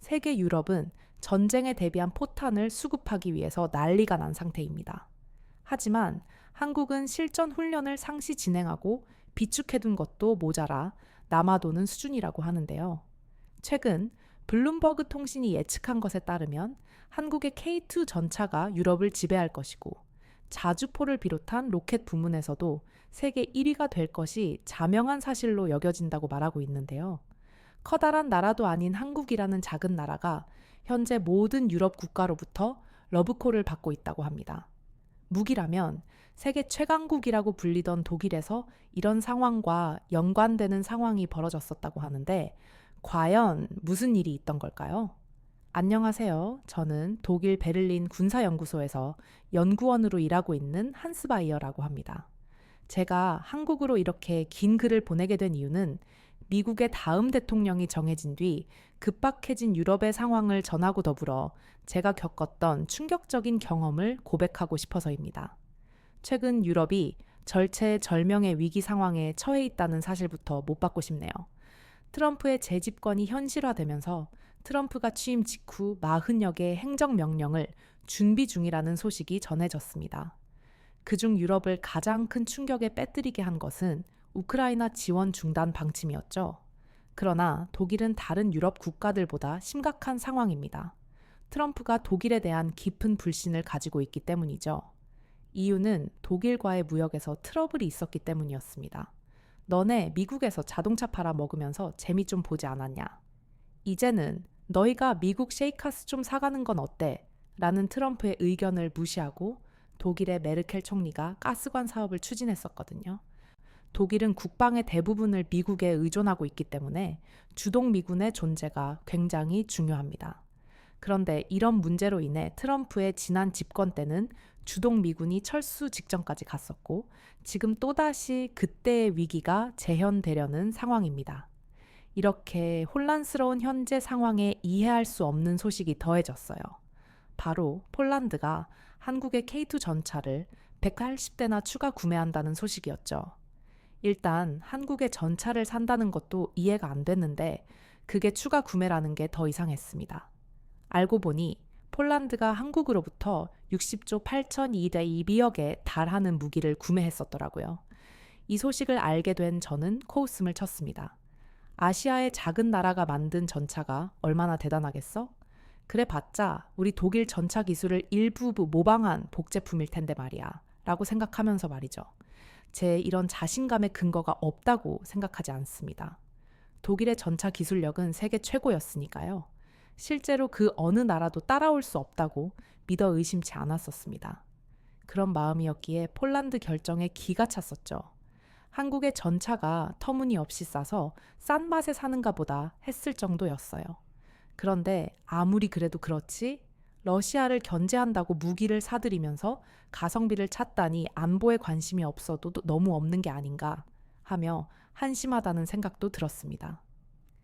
세계 유럽은 전쟁에 대비한 포탄을 수급하기 위해서 난리가 난 상태입니다. 하지만 한국은 실전 훈련을 상시 진행하고 비축해둔 것도 모자라 남아도는 수준이라고 하는데요. 최근 블룸버그 통신이 예측한 것에 따르면 한국의 K2 전차가 유럽을 지배할 것이고 자주포를 비롯한 로켓 부문에서도 세계 1위가 될 것이 자명한 사실로 여겨진다고 말하고 있는데요. 커다란 나라도 아닌 한국이라는 작은 나라가 현재 모든 유럽 국가로부터 러브콜을 받고 있다고 합니다. 무기라면 세계 최강국이라고 불리던 독일에서 이런 상황과 연관되는 상황이 벌어졌었다고 하는데 과연 무슨 일이 있던 걸까요? 안녕하세요. 저는 독일 베를린 군사연구소에서 연구원으로 일하고 있는 한스바이어라고 합니다. 제가 한국으로 이렇게 긴 글을 보내게 된 이유는 미국의 다음 대통령이 정해진 뒤 급박해진 유럽의 상황을 전하고 더불어 제가 겪었던 충격적인 경험을 고백하고 싶어서입니다. 최근 유럽이 절체절명의 위기 상황에 처해 있다는 사실부터 못 받고 싶네요. 트럼프의 재집권이 현실화되면서 트럼프가 취임 직후 40여 개의 행정명령을 준비 중이라는 소식이 전해졌습니다. 그중 유럽을 가장 큰 충격에 빼뜨리게 한 것은 우크라이나 지원 중단 방침이었죠. 그러나 독일은 다른 유럽 국가들보다 심각한 상황입니다. 트럼프가 독일에 대한 깊은 불신을 가지고 있기 때문이죠. 이유는 독일과의 무역에서 트러블이 있었기 때문이었습니다. 너네 미국에서 자동차 팔아 먹으면서 재미 좀 보지 않았냐? 이제는 너희가 미국 쉐이카스 좀 사가는 건 어때? 라는 트럼프의 의견을 무시하고 독일의 메르켈 총리가 가스관 사업을 추진했었거든요. 독일은 국방의 대부분을 미국에 의존하고 있기 때문에 주동 미군의 존재가 굉장히 중요합니다. 그런데 이런 문제로 인해 트럼프의 지난 집권 때는 주동 미군이 철수 직전까지 갔었고 지금 또다시 그때의 위기가 재현되려는 상황입니다. 이렇게 혼란스러운 현재 상황에 이해할 수 없는 소식이 더해졌어요. 바로 폴란드가 한국의 K2 전차를 180대나 추가 구매한다는 소식이었죠. 일단 한국의 전차를 산다는 것도 이해가 안 됐는데 그게 추가 구매라는 게 더 이상했습니다. 알고 보니 폴란드가 한국으로부터 60조 8,202억에 달하는 무기를 구매했었더라고요. 이 소식을 알게 된 저는 코웃음을 쳤습니다. 아시아의 작은 나라가 만든 전차가 얼마나 대단하겠어? 그래봤자 우리 독일 전차 기술을 일부 모방한 복제품일 텐데 말이야 라고 생각하면서 말이죠. 제 이런 자신감의 근거가 없다고 생각하지 않습니다. 독일의 전차 기술력은 세계 최고였으니까요. 실제로 그 어느 나라도 따라올 수 없다고 믿어 의심치 않았었습니다. 그런 마음이었기에 폴란드 결정에 기가 찼었죠. 한국의 전차가 터무니없이 싸서 싼 맛에 사는가 보다 했을 정도였어요. 그런데 아무리 그래도 그렇지 러시아를 견제한다고 무기를 사들이면서 가성비를 찾다니 안보에 관심이 없어도 너무 없는 게 아닌가 하며 한심하다는 생각도 들었습니다.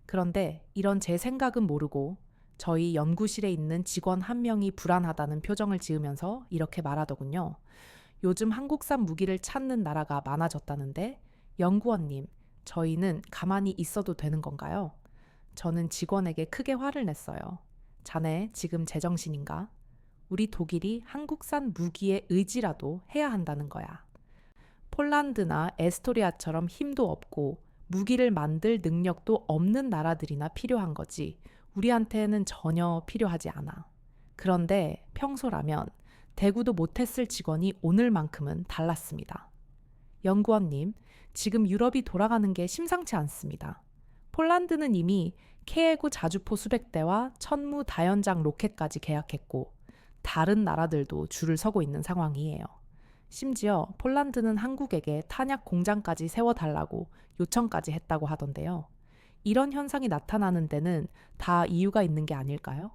그런데 이런 제 생각은 모르고 저희 연구실에 있는 직원 한 명이 불안하다는 표정을 지으면서 이렇게 말하더군요. 요즘 한국산 무기를 찾는 나라가 많아졌다는데 연구원님, 저희는 가만히 있어도 되는 건가요? 저는 직원에게 크게 화를 냈어요. 자네 지금 제정신인가? 우리 독일이 한국산 무기의 의지라도 해야 한다는 거야. 폴란드나 에스토리아처럼 힘도 없고 무기를 만들 능력도 없는 나라들이나 필요한 거지 우리한테는 전혀 필요하지 않아. 그런데 평소라면 대구도 못했을 직원이 오늘만큼은 달랐습니다. 연구원님, 지금 유럽이 돌아가는 게 심상치 않습니다. 폴란드는 이미 K해구 자주포 수백 대와 천무 다연장 로켓까지 계약했고 다른 나라들도 줄을 서고 있는 상황이에요. 심지어 폴란드는 한국에게 탄약 공장까지 세워달라고 요청까지 했다고 하던데요. 이런 현상이 나타나는 데는 다 이유가 있는 게 아닐까요?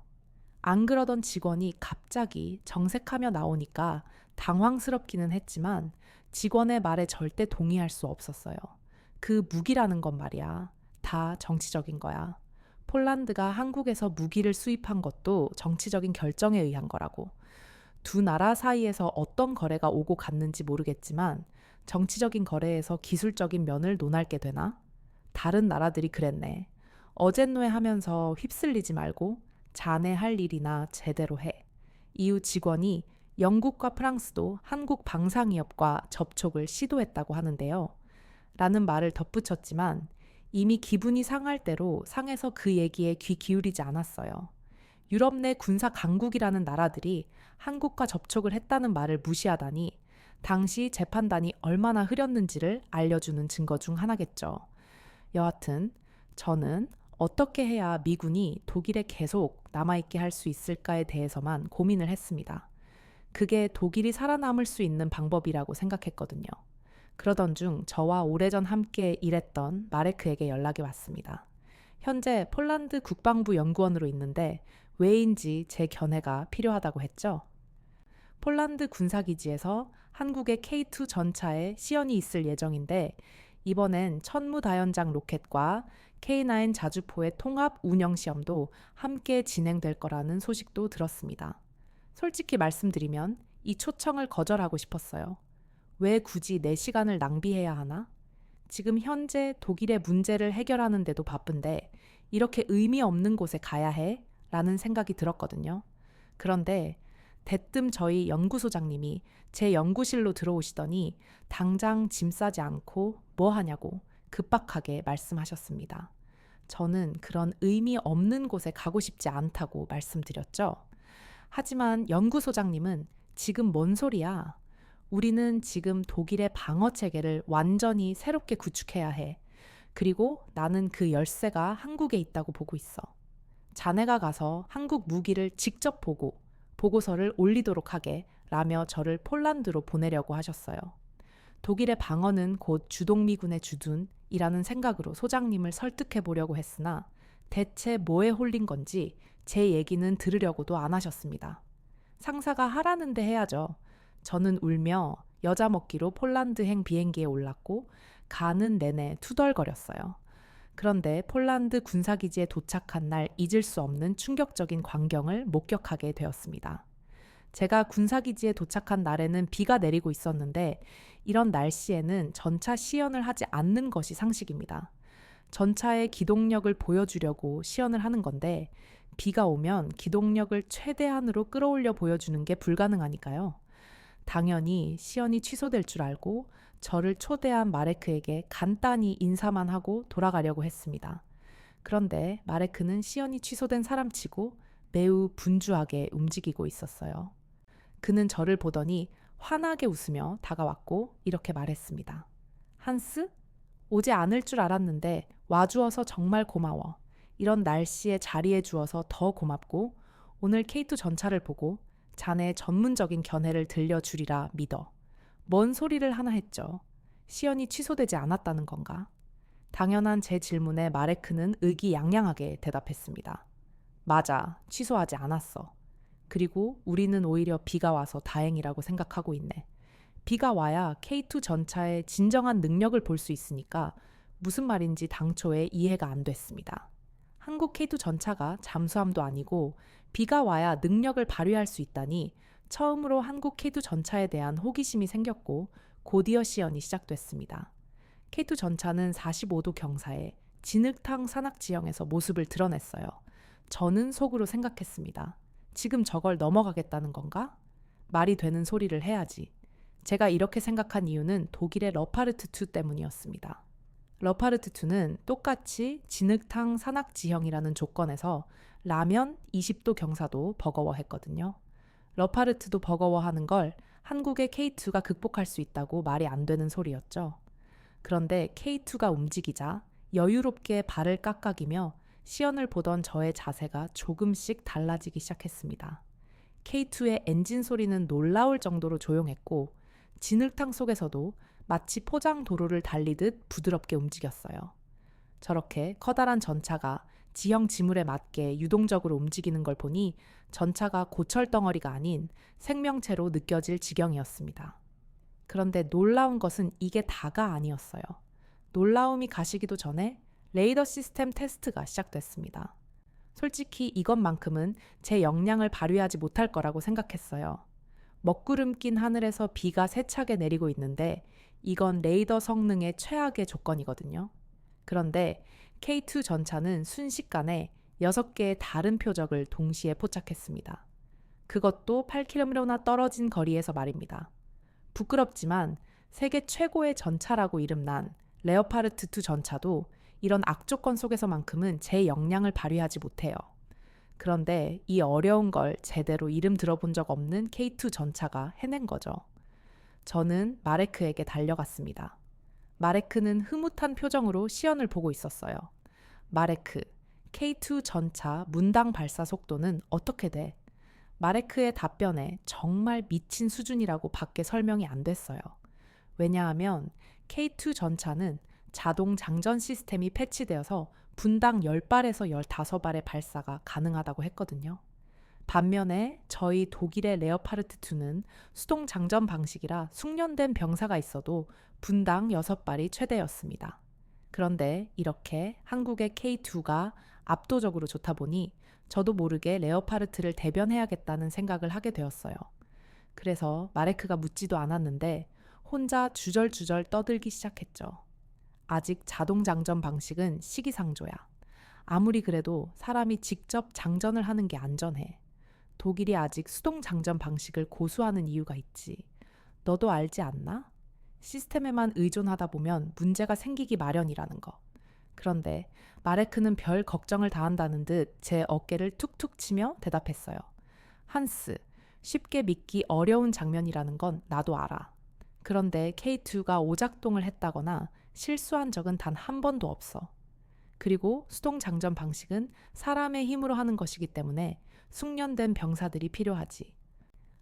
안 그러던 직원이 갑자기 정색하며 나오니까 당황스럽기는 했지만 직원의 말에 절대 동의할 수 없었어요. 그 무기라는 건 말이야. 다 정치적인 거야. 폴란드가 한국에서 무기를 수입한 것도 정치적인 결정에 의한 거라고. 두 나라 사이에서 어떤 거래가 오고 갔는지 모르겠지만 정치적인 거래에서 기술적인 면을 논할게 되나? 다른 나라들이 그랬네. 어젠노에 하면서 휩쓸리지 말고 자네 할 일이나 제대로 해. 이후 직원이 영국과 프랑스도 한국 방산기업과 접촉을 시도했다고 하는데요. 라는 말을 덧붙였지만 이미 기분이 상할 대로 상해서 그 얘기에 귀 기울이지 않았어요. 유럽 내 군사 강국이라는 나라들이 한국과 접촉을 했다는 말을 무시하다니 당시 재판단이 얼마나 흐렸는지를 알려주는 증거 중 하나겠죠. 여하튼 저는 어떻게 해야 미군이 독일에 계속 남아있게 할 수 있을까에 대해서만 고민을 했습니다. 그게 독일이 살아남을 수 있는 방법이라고 생각했거든요. 그러던 중 저와 오래전 함께 일했던 마레크에게 연락이 왔습니다. 현재 폴란드 국방부 연구원으로 있는데 왜인지 제 견해가 필요하다고 했죠. 폴란드 군사기지에서 한국의 K2 전차에 시연이 있을 예정인데 이번엔 천무다연장 로켓과 K9 자주포의 통합 운영 시험도 함께 진행될 거라는 소식도 들었습니다. 솔직히 말씀드리면 이 초청을 거절하고 싶었어요. 왜 굳이 내 시간을 낭비해야 하나? 지금 현재 독일의 문제를 해결하는 데도 바쁜데 이렇게 의미 없는 곳에 가야 해? 라는 생각이 들었거든요. 그런데 대뜸 저희 연구소장님이 제 연구실로 들어오시더니 당장 짐 싸지 않고 뭐 하냐고 급박하게 말씀하셨습니다. 저는 그런 의미 없는 곳에 가고 싶지 않다고 말씀드렸죠. 하지만 연구소장님은 지금 뭔 소리야? 우리는 지금 독일의 방어 체계를 완전히 새롭게 구축해야 해. 그리고 나는 그 열쇠가 한국에 있다고 보고 있어. 자네가 가서 한국 무기를 직접 보고 보고서를 올리도록 하게 라며 저를 폴란드로 보내려고 하셨어요. 독일의 방어는 곧 주동미군의 주둔이라는 생각으로 소장님을 설득해 보려고 했으나 대체 뭐에 홀린 건지 제 얘기는 들으려고도 안 하셨습니다. 상사가 하라는데 해야죠. 저는 울며 여자 먹기로 폴란드행 비행기에 올랐고 가는 내내 투덜거렸어요. 그런데 폴란드 군사기지에 도착한 날 잊을 수 없는 충격적인 광경을 목격하게 되었습니다. 제가 군사기지에 도착한 날에는 비가 내리고 있었는데 이런 날씨에는 전차 시연을 하지 않는 것이 상식입니다. 전차의 기동력을 보여주려고 시연을 하는 건데 비가 오면 기동력을 최대한으로 끌어올려 보여주는 게 불가능하니까요. 당연히 시연이 취소될 줄 알고 저를 초대한 마레크에게 간단히 인사만 하고 돌아가려고 했습니다. 그런데 마레크는 시연이 취소된 사람치고 매우 분주하게 움직이고 있었어요. 그는 저를 보더니 환하게 웃으며 다가왔고 이렇게 말했습니다. 한스? 오지 않을 줄 알았는데 와주어서 정말 고마워. 이런 날씨에 자리해 주어서 더 고맙고 오늘 K2 전차를 보고 자네의 전문적인 견해를 들려주리라 믿어. 뭔 소리를 하나 했죠. 시연이 취소되지 않았다는 건가? 당연한 제 질문에 마레크는 의기양양하게 대답했습니다. 맞아, 취소하지 않았어. 그리고 우리는 오히려 비가 와서 다행이라고 생각하고 있네. 비가 와야 K2 전차의 진정한 능력을 볼 수 있으니까 무슨 말인지 당초에 이해가 안 됐습니다. 한국 K2 전차가 잠수함도 아니고 비가 와야 능력을 발휘할 수 있다니 처음으로 한국 K2 전차에 대한 호기심이 생겼고 곧이어 시연이 시작됐습니다. K2 전차는 45도 경사에 진흙탕 산악 지형에서 모습을 드러냈어요. 저는 속으로 생각했습니다. 지금 저걸 넘어가겠다는 건가? 말이 되는 소리를 해야지. 제가 이렇게 생각한 이유는 독일의 러파르트2 때문이었습니다. 러파르트2는 똑같이 진흙탕 산악 지형이라는 조건에서 라면 20도 경사도 버거워했거든요. 러파르트도 버거워하는 걸 한국의 K2가 극복할 수 있다고 말이 안 되는 소리였죠. 그런데 K2가 움직이자 여유롭게 발을 깎아기며 시연을 보던 저의 자세가 조금씩 달라지기 시작했습니다. K2의 엔진 소리는 놀라울 정도로 조용했고 진흙탕 속에서도 마치 포장 도로를 달리듯 부드럽게 움직였어요. 저렇게 커다란 전차가 지형 지물에 맞게 유동적으로 움직이는 걸 보니 전차가 고철덩어리가 아닌 생명체로 느껴질 지경이었습니다. 그런데 놀라운 것은 이게 다가 아니었어요. 놀라움이 가시기도 전에 레이더 시스템 테스트가 시작됐습니다. 솔직히 이것만큼은 제 역량을 발휘하지 못할 거라고 생각했어요. 먹구름 낀 하늘에서 비가 세차게 내리고 있는데 이건 레이더 성능의 최악의 조건이거든요. 그런데 K2 전차는 순식간에 6개의 다른 표적을 동시에 포착했습니다. 그것도 8km나 떨어진 거리에서 말입니다. 부끄럽지만 세계 최고의 전차라고 이름난 레오파르트 2 전차도 이런 악조건 속에서만큼은 제 역량을 발휘하지 못해요. 그런데 이 어려운 걸 제대로 이름 들어본 적 없는 K2 전차가 해낸 거죠. 저는 마레크에게 달려갔습니다. 마레크는 흐뭇한 표정으로 시연을 보고 있었어요. 마레크, K2 전차 문당 발사 속도는 어떻게 돼? 마레크의 답변에 정말 미친 수준이라고 밖에 설명이 안 됐어요. 왜냐하면 K2 전차는 자동 장전 시스템이 패치되어서 분당 10발에서 15발의 발사가 가능하다고 했거든요. 반면에 저희 독일의 레오파르트 2는 수동 장전 방식이라 숙련된 병사가 있어도 분당 6발이 최대였습니다. 그런데 이렇게 한국의 K2가 압도적으로 좋다 보니 저도 모르게 레오파르트를 대변해야겠다는 생각을 하게 되었어요. 그래서 마레크가 묻지도 않았는데 혼자 주절주절 떠들기 시작했죠. 아직 자동 장전 방식은 시기상조야. 아무리 그래도 사람이 직접 장전을 하는 게 안전해. 독일이 아직 수동 장전 방식을 고수하는 이유가 있지. 너도 알지 않나? 시스템에만 의존하다 보면 문제가 생기기 마련이라는 거. 그런데 마레크는 별 걱정을 다 한다는 듯 제 어깨를 툭툭 치며 대답했어요. 한스, 쉽게 믿기 어려운 장면이라는 건 나도 알아. 그런데 K2가 오작동을 했다거나 실수한 적은 단 한 번도 없어. 그리고 수동 장전 방식은 사람의 힘으로 하는 것이기 때문에 숙련된 병사들이 필요하지.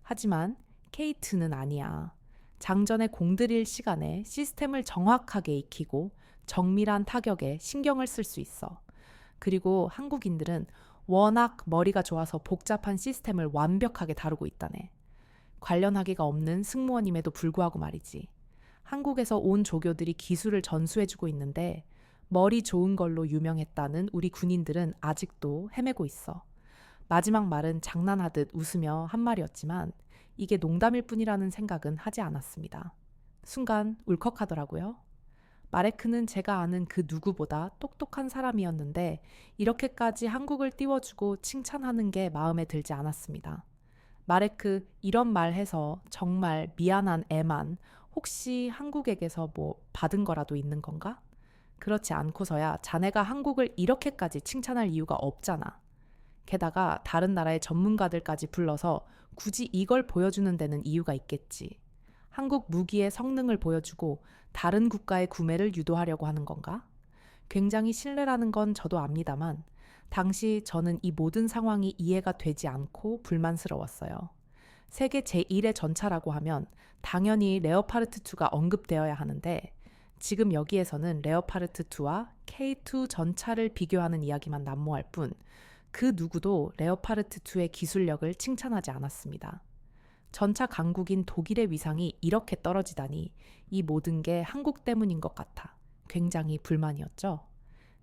하지만 K2는 아니야. 장전에 공들일 시간에 시스템을 정확하게 익히고 정밀한 타격에 신경을 쓸 수 있어. 그리고 한국인들은 워낙 머리가 좋아서 복잡한 시스템을 완벽하게 다루고 있다네. 관련하기가 없는 승무원임에도 불구하고 말이지. 한국에서 온 조교들이 기술을 전수해주고 있는데 머리 좋은 걸로 유명했다는 우리 군인들은 아직도 헤매고 있어. 마지막 말은 장난하듯 웃으며 한 말이었지만 이게 농담일 뿐이라는 생각은 하지 않았습니다. 순간 울컥하더라고요. 마레크는 제가 아는 그 누구보다 똑똑한 사람이었는데 이렇게까지 한국을 띄워주고 칭찬하는 게 마음에 들지 않았습니다. 마레크 이런 말 해서 정말 미안한 애만 혹시 한국에게서 뭐 받은 거라도 있는 건가? 그렇지 않고서야 자네가 한국을 이렇게까지 칭찬할 이유가 없잖아. 게다가 다른 나라의 전문가들까지 불러서 굳이 이걸 보여주는 데는 이유가 있겠지. 한국 무기의 성능을 보여주고 다른 국가의 구매를 유도하려고 하는 건가? 굉장히 신뢰라는 건 저도 압니다만 당시 저는 이 모든 상황이 이해가 되지 않고 불만스러웠어요. 세계 제1의 전차라고 하면 당연히 레오파르트 2가 언급되어야 하는데 지금 여기에서는 레오파르트 2와 K2 전차를 비교하는 이야기만 난무할 뿐 그 누구도 레오파르트 2의 기술력을 칭찬하지 않았습니다. 전차 강국인 독일의 위상이 이렇게 떨어지다니 이 모든 게 한국 때문인 것 같아 굉장히 불만이었죠.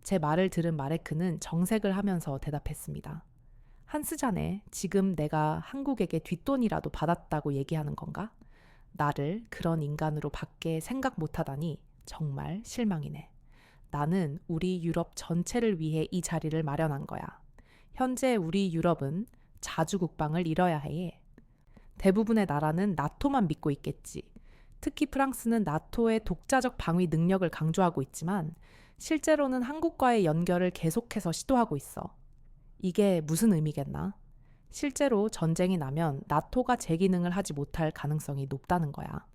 제 말을 들은 마레크는 정색을 하면서 대답했습니다. 한스 자네, 지금 내가 한국에게 뒷돈이라도 받았다고 얘기하는 건가? 나를 그런 인간으로 밖에 생각 못하다니 정말 실망이네. 나는 우리 유럽 전체를 위해 이 자리를 마련한 거야. 현재 우리 유럽은 자주 국방을 잃어야 해. 대부분의 나라는 나토만 믿고 있겠지. 특히 프랑스는 나토의 독자적 방위 능력을 강조하고 있지만 실제로는 한국과의 연결을 계속해서 시도하고 있어. 이게 무슨 의미겠나? 실제로 전쟁이 나면 나토가 제 기능을 하지 못할 가능성이 높다는 거야.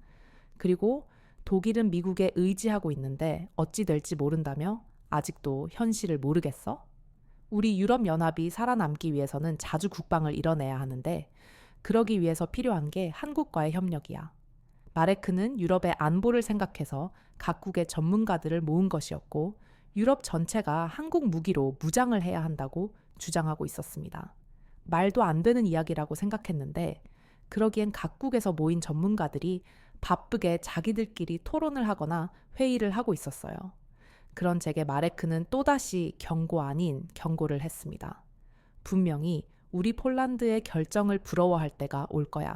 그리고 독일은 미국에 의지하고 있는데 어찌 될지 모른다며 아직도 현실을 모르겠어? 우리 유럽연합이 살아남기 위해서는 자주 국방을 이뤄내야 하는데 그러기 위해서 필요한 게 한국과의 협력이야. 마레크는 유럽의 안보를 생각해서 각국의 전문가들을 모은 것이었고 유럽 전체가 한국 무기로 무장을 해야 한다고 주장하고 있었습니다. 말도 안 되는 이야기라고 생각했는데 그러기엔 각국에서 모인 전문가들이 바쁘게 자기들끼리 토론을 하거나 회의를 하고 있었어요. 그런 제게 마레크는 또다시 경고 아닌 경고를 했습니다. 분명히 우리 폴란드의 결정을 부러워할 때가 올 거야.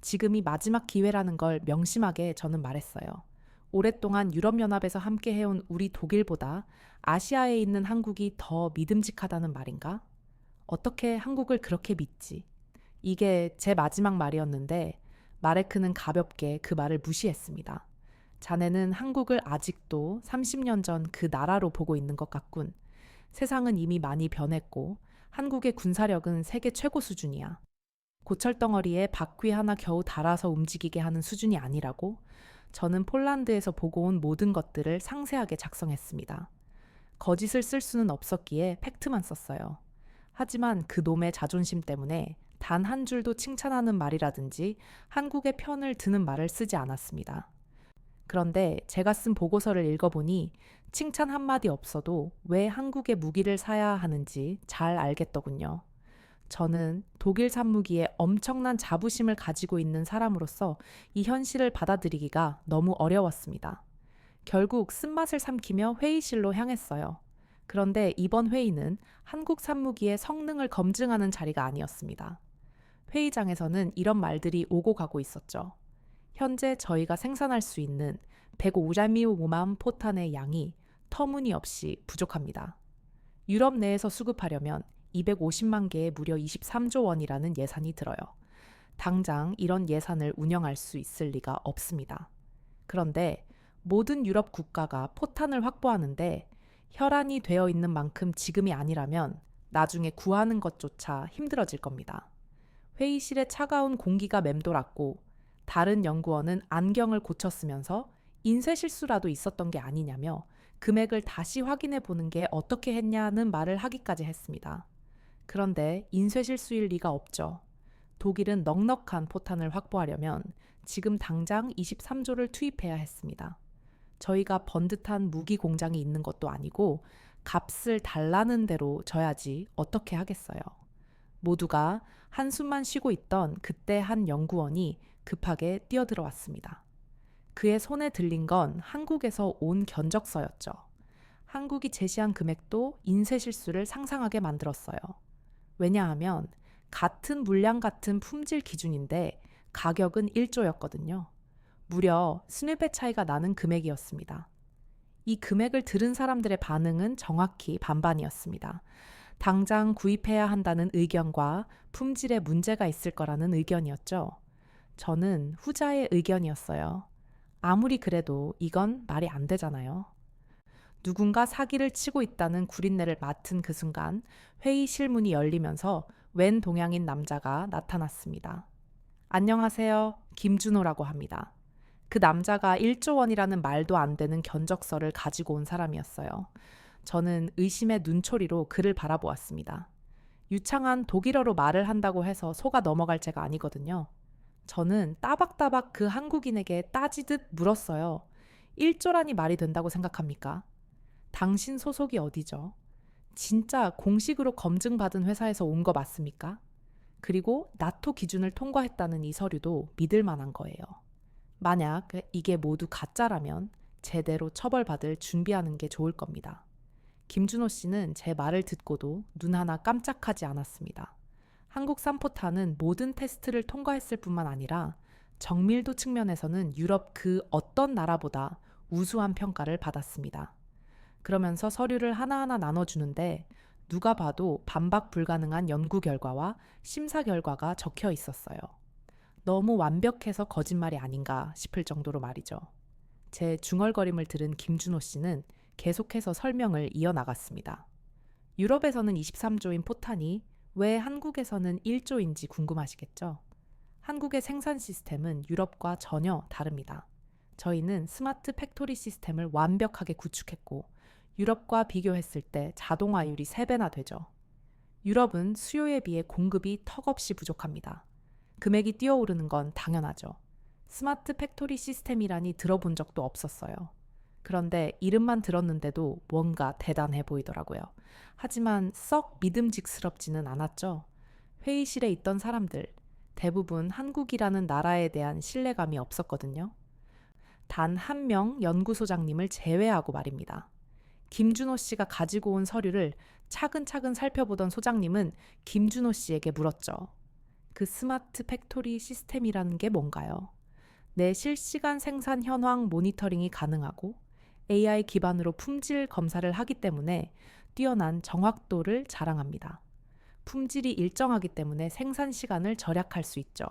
지금이 마지막 기회라는 걸 명심하게 저는 말했어요. 오랫동안 유럽연합에서 함께 해온 우리 독일보다 아시아에 있는 한국이 더 믿음직하다는 말인가? 어떻게 한국을 그렇게 믿지? 이게 제 마지막 말이었는데 마레크는 가볍게 그 말을 무시했습니다. 자네는 한국을 아직도 30년 전 그 나라로 보고 있는 것 같군. 세상은 이미 많이 변했고 한국의 군사력은 세계 최고 수준이야. 고철덩어리에 바퀴 하나 겨우 달아서 움직이게 하는 수준이 아니라고? 저는 폴란드에서 보고 온 모든 것들을 상세하게 작성했습니다. 거짓을 쓸 수는 없었기에 팩트만 썼어요. 하지만 그 놈의 자존심 때문에 단 한 줄도 칭찬하는 말이라든지 한국의 편을 드는 말을 쓰지 않았습니다. 그런데 제가 쓴 보고서를 읽어보니 칭찬 한마디 없어도 왜 한국의 무기를 사야 하는지 잘 알겠더군요. 저는 독일 산무기에 엄청난 자부심을 가지고 있는 사람으로서 이 현실을 받아들이기가 너무 어려웠습니다. 결국 쓴맛을 삼키며 회의실로 향했어요. 그런데 이번 회의는 한국 산무기의 성능을 검증하는 자리가 아니었습니다. 회의장에서는 이런 말들이 오고 가고 있었죠. 현재 저희가 생산할 수 있는 150만 포탄의 양이 터무니없이 부족합니다. 유럽 내에서 수급하려면 250만 개에 무려 23조 원이라는 예산이 들어요. 당장 이런 예산을 운영할 수 있을 리가 없습니다. 그런데 모든 유럽 국가가 포탄을 확보하는데 혈안이 되어 있는 만큼 지금이 아니라면 나중에 구하는 것조차 힘들어질 겁니다. 회의실에 차가운 공기가 맴돌았고 다른 연구원은 안경을 고쳤으면서 인쇄 실수라도 있었던 게 아니냐며 금액을 다시 확인해 보는 게 어떻게 했냐는 말을 하기까지 했습니다. 그런데 인쇄 실수일 리가 없죠. 독일은 넉넉한 포탄을 확보하려면 지금 당장 23조를 투입해야 했습니다. 저희가 번듯한 무기 공장이 있는 것도 아니고 값을 달라는 대로 져야지 어떻게 하겠어요. 모두가 한숨만 쉬고 있던 그때 한 연구원이 급하게 뛰어들어왔습니다. 그의 손에 들린 건 한국에서 온 견적서였죠. 한국이 제시한 금액도 인쇄 실수를 상상하게 만들었어요. 왜냐하면 같은 물량 같은 품질 기준인데 가격은 1조였거든요. 무려 수십 배 차이가 나는 금액이었습니다. 이 금액을 들은 사람들의 반응은 정확히 반반이었습니다. 당장 구입해야 한다는 의견과 품질에 문제가 있을 거라는 의견이었죠. 저는 후자의 의견이었어요. 아무리 그래도 이건 말이 안 되잖아요. 누군가 사기를 치고 있다는 구린내를 맡은 그 순간 회의 실문이 열리면서 웬 동양인 남자가 나타났습니다. 안녕하세요. 김준호라고 합니다. 그 남자가 1조 원이라는 말도 안 되는 견적서를 가지고 온 사람이었어요. 저는 의심의 눈초리로 그를 바라보았습니다. 유창한 독일어로 말을 한다고 해서 속아 넘어갈 죄가 아니거든요. 저는 따박따박 그 한국인에게 따지듯 물었어요. 1조라니 말이 된다고 생각합니까? 당신 소속이 어디죠? 진짜 공식으로 검증받은 회사에서 온 거 맞습니까? 그리고 나토 기준을 통과했다는 이 서류도 믿을 만한 거예요. 만약 이게 모두 가짜라면 제대로 처벌받을 준비하는 게 좋을 겁니다. 김준호 씨는 제 말을 듣고도 눈 하나 깜짝하지 않았습니다. 한국산 포탄은 모든 테스트를 통과했을 뿐만 아니라 정밀도 측면에서는 유럽 그 어떤 나라보다 우수한 평가를 받았습니다. 그러면서 서류를 하나하나 나눠주는데 누가 봐도 반박 불가능한 연구 결과와 심사 결과가 적혀 있었어요. 너무 완벽해서 거짓말이 아닌가 싶을 정도로 말이죠. 제 중얼거림을 들은 김준호 씨는 계속해서 설명을 이어나갔습니다. 유럽에서는 23조인 포탄이 왜 한국에서는 1조인지 궁금하시겠죠? 한국의 생산 시스템은 유럽과 전혀 다릅니다. 저희는 스마트 팩토리 시스템을 완벽하게 구축했고 유럽과 비교했을 때 자동화율이 3배나 되죠. 유럽은 수요에 비해 공급이 턱없이 부족합니다. 금액이 뛰어오르는 건 당연하죠. 스마트 팩토리 시스템이라니 들어본 적도 없었어요. 그런데 이름만 들었는데도 뭔가 대단해 보이더라고요. 하지만 썩 믿음직스럽지는 않았죠. 회의실에 있던 사람들, 대부분 한국이라는 나라에 대한 신뢰감이 없었거든요. 단 한 명 연구소장님을 제외하고 말입니다. 김준호 씨가 가지고 온 서류를 차근차근 살펴보던 소장님은 김준호 씨에게 물었죠. 그 스마트 팩토리 시스템이라는 게 뭔가요? 내 실시간 생산 현황 모니터링이 가능하고 AI 기반으로 품질 검사를 하기 때문에 뛰어난 정확도를 자랑합니다. 품질이 일정하기 때문에 생산 시간을 절약할 수 있죠.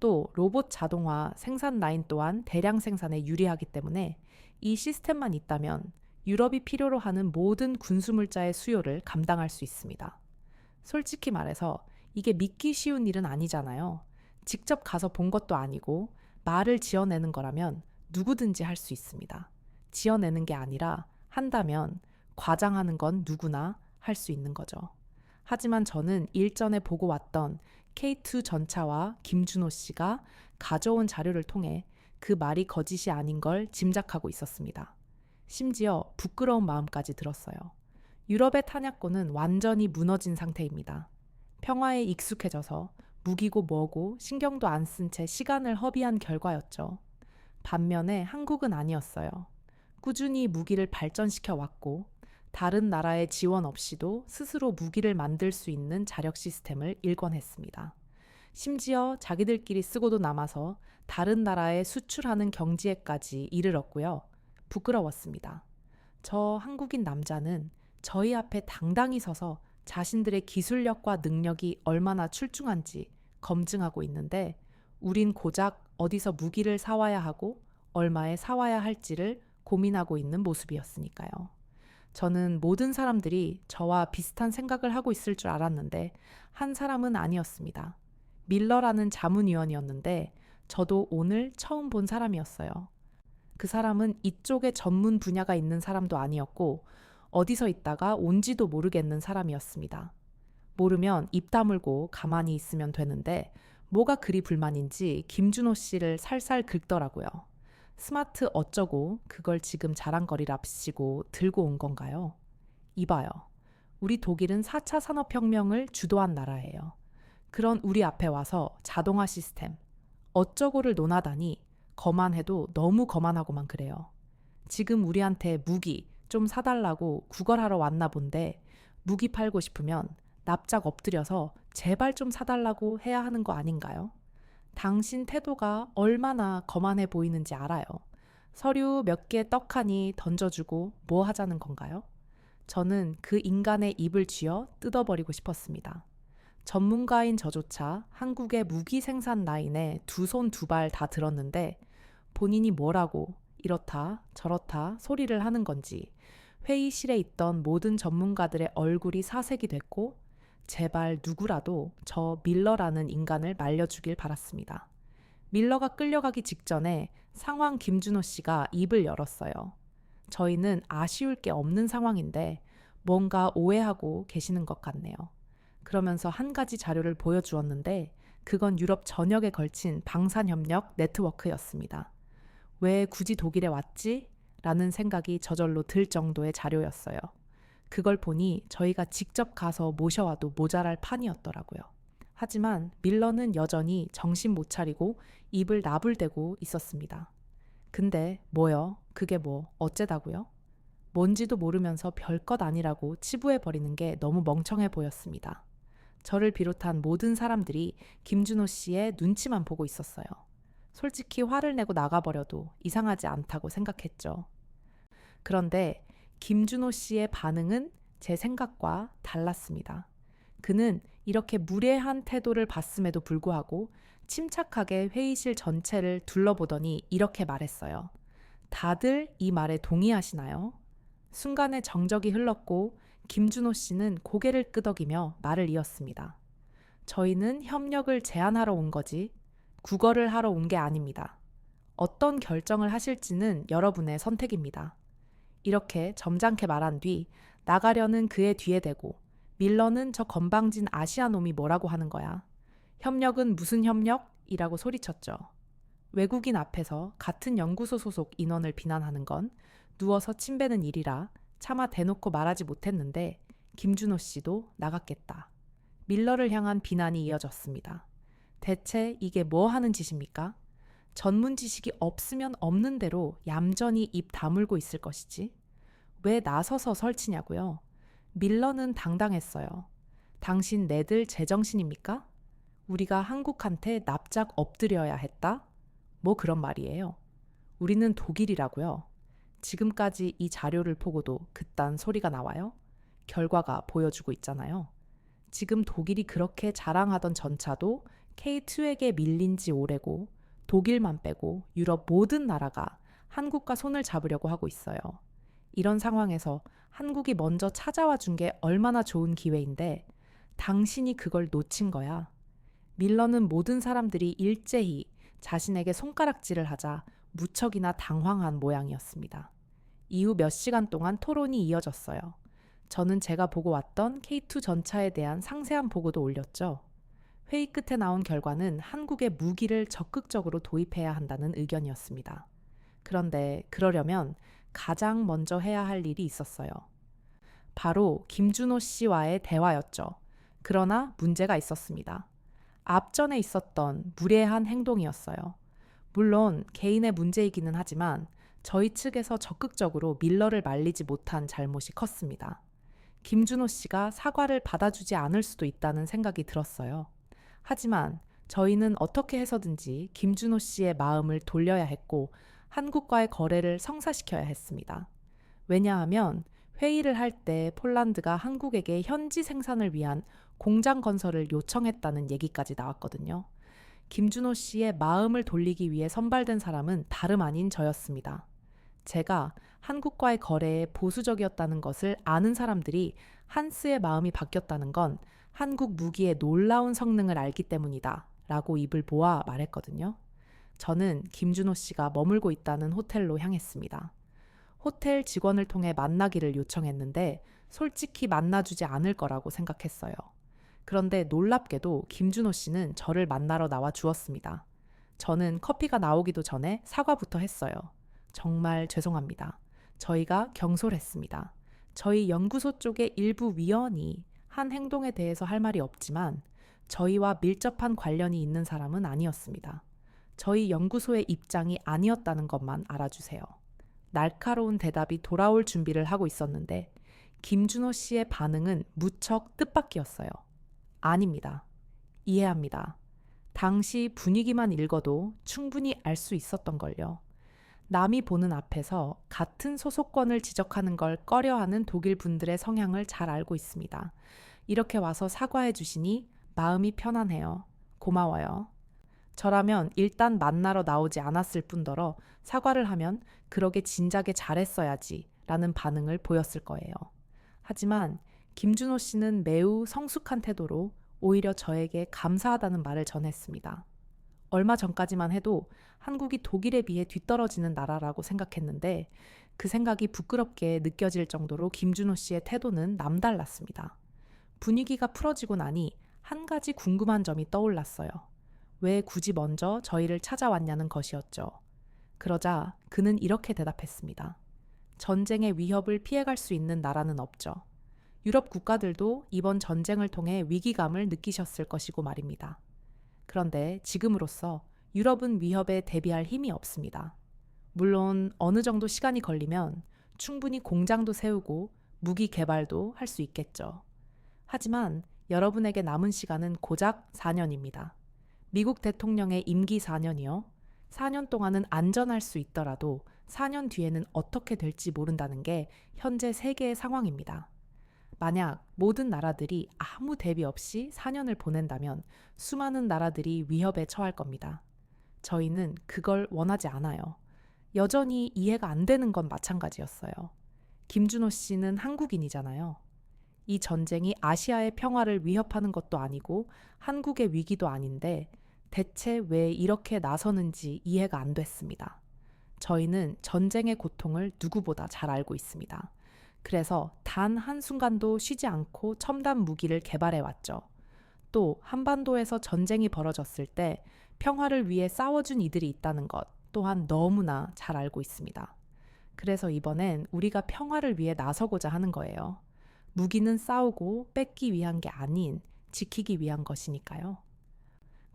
또 로봇 자동화 생산 라인 또한 대량 생산에 유리하기 때문에 이 시스템만 있다면 유럽이 필요로 하는 모든 군수물자의 수요를 감당할 수 있습니다. 솔직히 말해서 이게 믿기 쉬운 일은 아니잖아요. 직접 가서 본 것도 아니고 말을 지어내는 거라면 누구든지 할 수 있습니다. 지어내는 게 아니라 한다면 과장하는 건 누구나 할 수 있는 거죠. 하지만 저는 일전에 보고 왔던 K2 전차와 김준호 씨가 가져온 자료를 통해 그 말이 거짓이 아닌 걸 짐작하고 있었습니다. 심지어 부끄러운 마음까지 들었어요. 유럽의 탄약고는 완전히 무너진 상태입니다. 평화에 익숙해져서 무기고 뭐고 신경도 안 쓴 채 시간을 허비한 결과였죠. 반면에 한국은 아니었어요. 꾸준히 무기를 발전시켜 왔고 다른 나라의 지원 없이도 스스로 무기를 만들 수 있는 자력 시스템을 일궈냈습니다. 심지어 자기들끼리 쓰고도 남아서 다른 나라에 수출하는 경지에까지 이르렀고요. 부끄러웠습니다. 저 한국인 남자는 저희 앞에 당당히 서서 자신들의 기술력과 능력이 얼마나 출중한지 검증하고 있는데 우린 고작 어디서 무기를 사와야 하고 얼마에 사와야 할지를 고민하고 있는 모습이었으니까요. 저는 모든 사람들이 저와 비슷한 생각을 하고 있을 줄 알았는데 한 사람은 아니었습니다. 밀러라는 자문위원이었는데 저도 오늘 처음 본 사람이었어요. 그 사람은 이쪽에 전문 분야가 있는 사람도 아니었고 어디서 있다가 온지도 모르겠는 사람이었습니다. 모르면 입 다물고 가만히 있으면 되는데 뭐가 그리 불만인지 김준호 씨를 살살 긁더라고요. 스마트 어쩌고 그걸 지금 자랑거리랍시고 들고 온 건가요? 이봐요. 우리 독일은 4차 산업혁명을 주도한 나라예요. 그런 우리 앞에 와서 자동화 시스템, 어쩌고를 논하다니 거만해도 너무 거만하고만 그래요. 지금 우리한테 무기 좀 사달라고 구걸하러 왔나 본데 무기 팔고 싶으면 납작 엎드려서 제발 좀 사달라고 해야 하는 거 아닌가요? 당신 태도가 얼마나 거만해 보이는지 알아요. 서류 몇 개 떡하니 던져주고 뭐 하자는 건가요? 저는 그 인간의 입을 쥐어 뜯어버리고 싶었습니다. 전문가인 저조차 한국의 무기 생산 라인에 두 손 두 발 다 들었는데 본인이 뭐라고 이렇다 저렇다 소리를 하는 건지 회의실에 있던 모든 전문가들의 얼굴이 사색이 됐고 제발 누구라도 저 밀러라는 인간을 말려주길 바랐습니다. 밀러가 끌려가기 직전에 상황 김준호 씨가 입을 열었어요. 저희는 아쉬울 게 없는 상황인데 뭔가 오해하고 계시는 것 같네요. 그러면서 한 가지 자료를 보여주었는데 그건 유럽 전역에 걸친 방산협력 네트워크였습니다. 왜 굳이 독일에 왔지? 라는 생각이 저절로 들 정도의 자료였어요. 그걸 보니 저희가 직접 가서 모셔와도 모자랄 판이었더라고요. 하지만 밀러는 여전히 정신 못 차리고 입을 나불대고 있었습니다. 근데 뭐요? 그게 뭐 어째다고요? 뭔지도 모르면서 별것 아니라고 치부해버리는 게 너무 멍청해 보였습니다. 저를 비롯한 모든 사람들이 김준호 씨의 눈치만 보고 있었어요. 솔직히 화를 내고 나가버려도 이상하지 않다고 생각했죠. 그런데 김준호 씨의 반응은 제 생각과 달랐습니다. 그는 이렇게 무례한 태도를 봤음에도 불구하고 침착하게 회의실 전체를 둘러보더니 이렇게 말했어요. 다들 이 말에 동의하시나요? 순간에 정적이 흘렀고 김준호 씨는 고개를 끄덕이며 말을 이었습니다. 저희는 협력을 제안하러 온 거지 구걸을 하러 온 게 아닙니다. 어떤 결정을 하실지는 여러분의 선택입니다. 이렇게 점잖게 말한 뒤 나가려는 그의 뒤에 대고 밀러는 저 건방진 아시아 놈이 뭐라고 하는 거야. 협력은 무슨 협력? 이라고 소리쳤죠. 외국인 앞에서 같은 연구소 소속 인원을 비난하는 건 누워서 침뱉는 일이라 차마 대놓고 말하지 못했는데 김준호 씨도 나갔겠다. 밀러를 향한 비난이 이어졌습니다. 대체 이게 뭐 하는 짓입니까? 전문 지식이 없으면 없는 대로 얌전히 입 다물고 있을 것이지. 왜 나서서 설치냐고요? 밀러는 당당했어요. 당신 내들 제정신입니까? 우리가 한국한테 납작 엎드려야 했다? 뭐 그런 말이에요. 우리는 독일이라고요. 지금까지 이 자료를 보고도 그딴 소리가 나와요? 결과가 보여주고 있잖아요. 지금 독일이 그렇게 자랑하던 전차도 K2에게 밀린 지 오래고 독일만 빼고 유럽 모든 나라가 한국과 손을 잡으려고 하고 있어요. 이런 상황에서 한국이 먼저 찾아와 준 게 얼마나 좋은 기회인데 당신이 그걸 놓친 거야. 밀러는 모든 사람들이 일제히 자신에게 손가락질을 하자 무척이나 당황한 모양이었습니다. 이후 몇 시간 동안 토론이 이어졌어요. 저는 제가 보고 왔던 K2 전차에 대한 상세한 보고도 올렸죠. 회의 끝에 나온 결과는 한국의 무기를 적극적으로 도입해야 한다는 의견이었습니다. 그런데 그러려면 가장 먼저 해야 할 일이 있었어요. 바로 김준호 씨와의 대화였죠. 그러나 문제가 있었습니다. 앞전에 있었던 무례한 행동이었어요. 물론 개인의 문제이기는 하지만 저희 측에서 적극적으로 밀러를 말리지 못한 잘못이 컸습니다. 김준호 씨가 사과를 받아주지 않을 수도 있다는 생각이 들었어요. 하지만 저희는 어떻게 해서든지 김준호 씨의 마음을 돌려야 했고 한국과의 거래를 성사시켜야 했습니다. 왜냐하면 회의를 할 때 폴란드가 한국에게 현지 생산을 위한 공장 건설을 요청했다는 얘기까지 나왔거든요. 김준호 씨의 마음을 돌리기 위해 선발된 사람은 다름 아닌 저였습니다. 제가 한국과의 거래에 보수적이었다는 것을 아는 사람들이 한스의 마음이 바뀌었다는 건 한국 무기의 놀라운 성능을 알기 때문이다 라고 입을 모아 말했거든요. 저는 김준호 씨가 머물고 있다는 호텔로 향했습니다. 호텔 직원을 통해 만나기를 요청했는데 솔직히 만나주지 않을 거라고 생각했어요. 그런데 놀랍게도 김준호 씨는 저를 만나러 나와 주었습니다. 저는 커피가 나오기도 전에 사과부터 했어요. 정말 죄송합니다. 저희가 경솔했습니다. 저희 연구소 쪽의 일부 위원이 한 행동에 대해서 할 말이 없지만 저희와 밀접한 관련이 있는 사람은 아니었습니다. 저희 연구소의 입장이 아니었다는 것만 알아주세요. 날카로운 대답이 돌아올 준비를 하고 있었는데 김준호 씨의 반응은 무척 뜻밖이었어요. 아닙니다. 이해합니다. 당시 분위기만 읽어도 충분히 알 수 있었던 걸요. 남이 보는 앞에서 같은 소속권을 지적하는 걸 꺼려하는 독일 분들의 성향을 잘 알고 있습니다. 이렇게 와서 사과해 주시니 마음이 편안해요. 고마워요. 저라면 일단 만나러 나오지 않았을 뿐더러 사과를 하면 그러게 진작에 잘했어야지 라는 반응을 보였을 거예요. 하지만 김준호 씨는 매우 성숙한 태도로 오히려 저에게 감사하다는 말을 전했습니다. 얼마 전까지만 해도 한국이 독일에 비해 뒤떨어지는 나라라고 생각했는데 그 생각이 부끄럽게 느껴질 정도로 김준호 씨의 태도는 남달랐습니다. 분위기가 풀어지고 나니 한 가지 궁금한 점이 떠올랐어요. 왜 굳이 먼저 저희를 찾아왔냐는 것이었죠. 그러자 그는 이렇게 대답했습니다. 전쟁의 위협을 피해갈 수 있는 나라는 없죠. 유럽 국가들도 이번 전쟁을 통해 위기감을 느끼셨을 것이고 말입니다. 그런데 지금으로서 유럽은 위협에 대비할 힘이 없습니다. 물론 어느 정도 시간이 걸리면 충분히 공장도 세우고 무기 개발도 할 수 있겠죠. 하지만 여러분에게 남은 시간은 고작 4년입니다. 미국 대통령의 임기 4년이요. 4년 동안은 안전할 수 있더라도 4년 뒤에는 어떻게 될지 모른다는 게 현재 세계의 상황입니다. 만약 모든 나라들이 아무 대비 없이 4년을 보낸다면 수많은 나라들이 위협에 처할 겁니다. 저희는 그걸 원하지 않아요. 여전히 이해가 안 되는 건 마찬가지였어요. 김준호 씨는 한국인이잖아요. 이 전쟁이 아시아의 평화를 위협하는 것도 아니고 한국의 위기도 아닌데 대체 왜 이렇게 나서는지 이해가 안 됐습니다. 저희는 전쟁의 고통을 누구보다 잘 알고 있습니다. 그래서 단 한순간도 쉬지 않고 첨단 무기를 개발해 왔죠. 또 한반도에서 전쟁이 벌어졌을 때 평화를 위해 싸워준 이들이 있다는 것 또한 너무나 잘 알고 있습니다. 그래서 이번엔 우리가 평화를 위해 나서고자 하는 거예요. 무기는 싸우고 뺏기 위한 게 아닌 지키기 위한 것이니까요.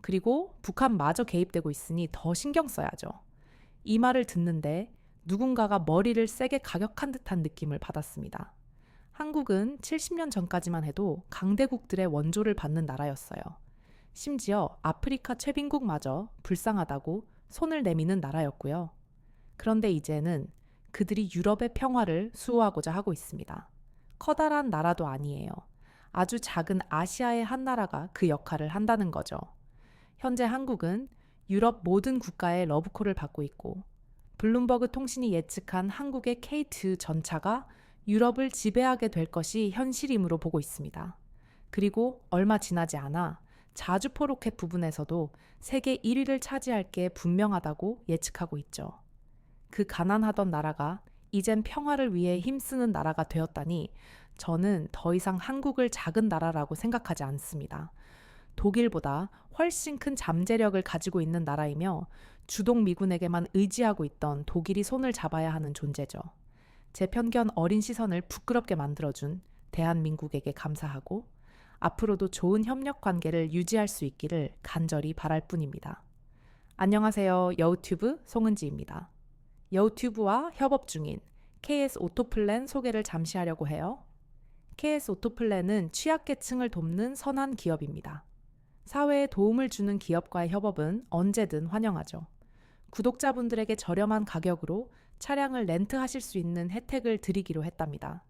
그리고 북한마저 개입되고 있으니 더 신경 써야죠. 이 말을 듣는데 누군가가 머리를 세게 가격한 듯한 느낌을 받았습니다. 한국은 70년 전까지만 해도 강대국들의 원조를 받는 나라였어요. 심지어 아프리카 최빈국마저 불쌍하다고 손을 내미는 나라였고요. 그런데 이제는 그들이 유럽의 평화를 수호하고자 하고 있습니다. 커다란 나라도 아니에요. 아주 작은 아시아의 한 나라가 그 역할을 한다는 거죠. 현재 한국은 유럽 모든 국가의 러브콜을 받고 있고, 블룸버그 통신이 예측한 한국의 K2 전차가 유럽을 지배하게 될 것이 현실임으로 보고 있습니다. 그리고 얼마 지나지 않아 자주포 로켓 부분에서도 세계 1위를 차지할 게 분명하다고 예측하고 있죠. 그 가난하던 나라가 이젠 평화를 위해 힘쓰는 나라가 되었다니 저는 더 이상 한국을 작은 나라라고 생각하지 않습니다. 독일보다 훨씬 큰 잠재력을 가지고 있는 나라이며 주동 미군에게만 의지하고 있던 독일이 손을 잡아야 하는 존재죠. 제 편견 어린 시선을 부끄럽게 만들어준 대한민국에게 감사하고 앞으로도 좋은 협력 관계를 유지할 수 있기를 간절히 바랄 뿐입니다. 안녕하세요. 여우튜브 송은지입니다. 여우튜브와 협업 중인 KS 오토플랜 소개를 잠시 하려고 해요. KS 오토플랜은 취약계층을 돕는 선한 기업입니다. 사회에 도움을 주는 기업과의 협업은 언제든 환영하죠. 구독자분들에게 저렴한 가격으로 차량을 렌트하실 수 있는 혜택을 드리기로 했답니다.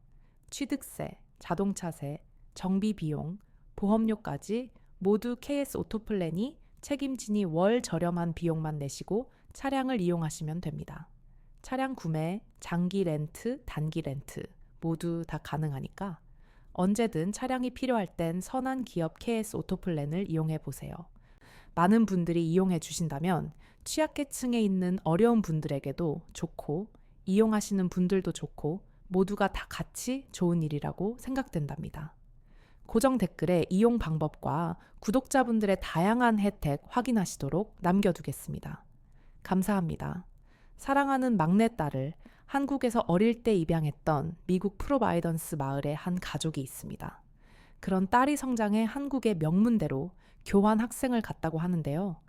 취득세, 자동차세, 정비 비용, 보험료까지 모두 KS 오토플랜이 책임지니 월 저렴한 비용만 내시고 차량을 이용하시면 됩니다. 차량 구매, 장기 렌트, 단기 렌트 모두 다 가능하니까 언제든 차량이 필요할 땐 선한 기업 KS 오토플랜을 이용해 보세요. 많은 분들이 이용해 주신다면 취약계층에 있는 어려운 분들에게도 좋고 이용하시는 분들도 좋고 모두가 다 같이 좋은 일이라고 생각된답니다. 고정 댓글에 이용 방법과 구독자분들의 다양한 혜택 확인하시도록 남겨두겠습니다. 감사합니다. 사랑하는 막내딸을 한국에서 어릴 때 입양했던 미국 프로바이던스 마을에 한 가족이 있습니다. 그런 딸이 성장해 한국의 명문대로 교환 학생을 갔다고 하는데요.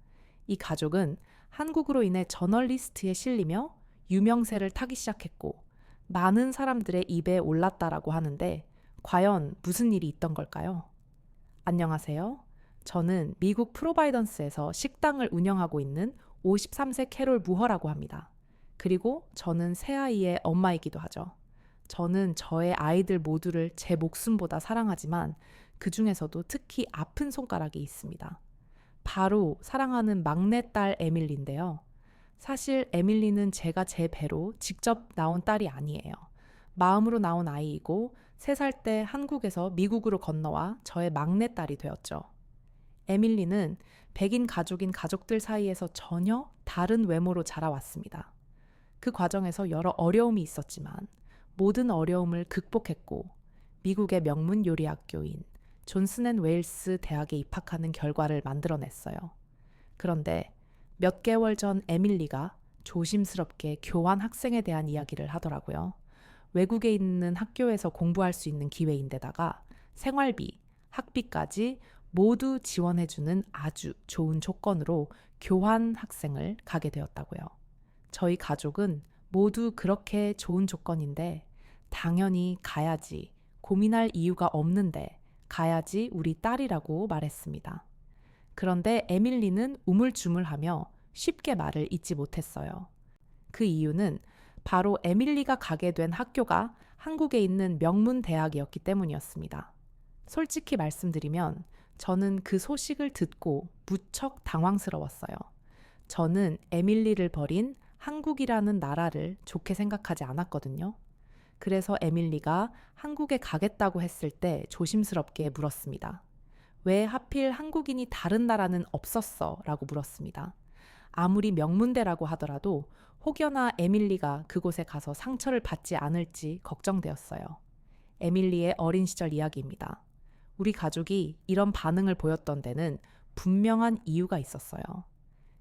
이 가족은 한국으로 인해 저널리스트에 실리며 유명세를 타기 시작했고 많은 사람들의 입에 올랐다라고 하는데 과연 무슨 일이 있던 걸까요? 안녕하세요. 저는 미국 프로바이던스에서 식당을 운영하고 있는 53세 캐롤 무허라고 합니다. 그리고 저는 새 아이의 엄마이기도 하죠. 저는 저의 아이들 모두를 제 목숨보다 사랑하지만 그 중에서도 특히 아픈 손가락이 있습니다. 바로 사랑하는 막내딸 에밀리인데요. 사실 에밀리는 제가 제 배로 직접 나온 딸이 아니에요. 마음으로 나온 아이이고 3살 때 한국에서 미국으로 건너와 저의 막내딸이 되었죠. 에밀리는 백인 가족인 가족들 사이에서 전혀 다른 외모로 자라왔습니다. 그 과정에서 여러 어려움이 있었지만 모든 어려움을 극복했고 미국의 명문 요리학교인 존슨앤웨일스 대학에 입학하는 결과를 만들어냈어요. 그런데 몇 개월 전 에밀리가 조심스럽게 교환 학생에 대한 이야기를 하더라고요. 외국에 있는 학교에서 공부할 수 있는 기회인데다가 생활비, 학비까지 모두 지원해주는 아주 좋은 조건으로 교환 학생을 가게 되었다고요. 저희 가족은 모두 그렇게 좋은 조건인데 당연히 가야지, 고민할 이유가 없는데 가야지 우리 딸이라고 말했습니다. 그런데 에밀리는 우물쭈물하며 쉽게 말을 잇지 못했어요. 그 이유는 바로 에밀리가 가게 된 학교가 한국에 있는 명문 대학이었기 때문이었습니다. 솔직히 말씀드리면 저는 그 소식을 듣고 무척 당황스러웠어요. 저는 에밀리를 버린 한국이라는 나라를 좋게 생각하지 않았거든요. 그래서 에밀리가 한국에 가겠다고 했을 때 조심스럽게 물었습니다. 왜 하필 한국인이 다른 나라는 없었어? 라고 물었습니다. 아무리 명문대라고 하더라도 혹여나 에밀리가 그곳에 가서 상처를 받지 않을지 걱정되었어요. 에밀리의 어린 시절 이야기입니다. 우리 가족이 이런 반응을 보였던 데는 분명한 이유가 있었어요.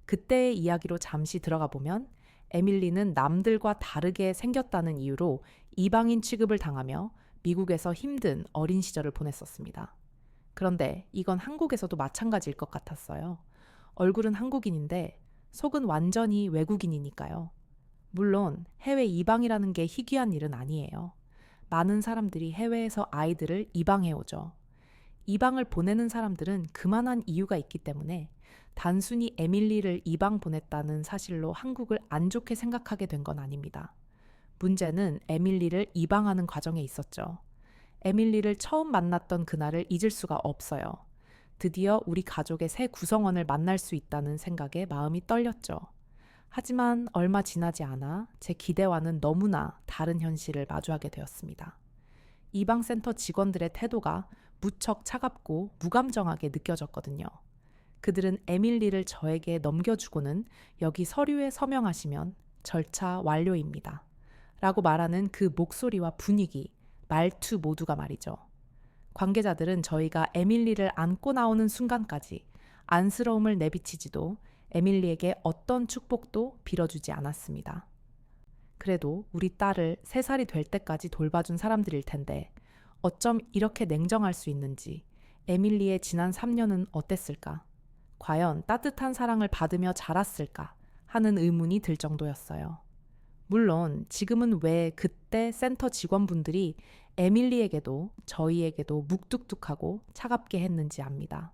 그때의 이야기로 잠시 들어가 보면 에밀리는 남들과 다르게 생겼다는 이유로 이방인 취급을 당하며 미국에서 힘든 어린 시절을 보냈었습니다. 그런데 이건 한국에서도 마찬가지일 것 같았어요. 얼굴은 한국인인데 속은 완전히 외국인이니까요. 물론 해외 이방이라는 게 희귀한 일은 아니에요. 많은 사람들이 해외에서 아이들을 입양해 오죠. 입양을 보내는 사람들은 그만한 이유가 있기 때문에 단순히 에밀리를 이방 보냈다는 사실로 한국을 안 좋게 생각하게 된 건 아닙니다. 문제는 에밀리를 이방하는 과정에 있었죠. 에밀리를 처음 만났던 그날을 잊을 수가 없어요. 드디어 우리 가족의 새 구성원을 만날 수 있다는 생각에 마음이 떨렸죠. 하지만 얼마 지나지 않아 제 기대와는 너무나 다른 현실을 마주하게 되었습니다. 이방센터 직원들의 태도가 무척 차갑고 무감정하게 느껴졌거든요. 그들은 에밀리를 저에게 넘겨주고는 여기 서류에 서명하시면 절차 완료입니다. 라고 말하는 그 목소리와 분위기, 말투 모두가 말이죠. 관계자들은 저희가 에밀리를 안고 나오는 순간까지 안쓰러움을 내비치지도 에밀리에게 어떤 축복도 빌어주지 않았습니다. 그래도 우리 딸을 3살이 될 때까지 돌봐준 사람들일 텐데 어쩜 이렇게 냉정할 수 있는지, 에밀리의 지난 3년은 어땠을까? 과연 따뜻한 사랑을 받으며 자랐을까? 하는 의문이 들 정도였어요. 물론 지금은 왜 그때 센터 직원분들이 에밀리에게도 저희에게도 묵뚝뚝하고 차갑게 했는지 압니다.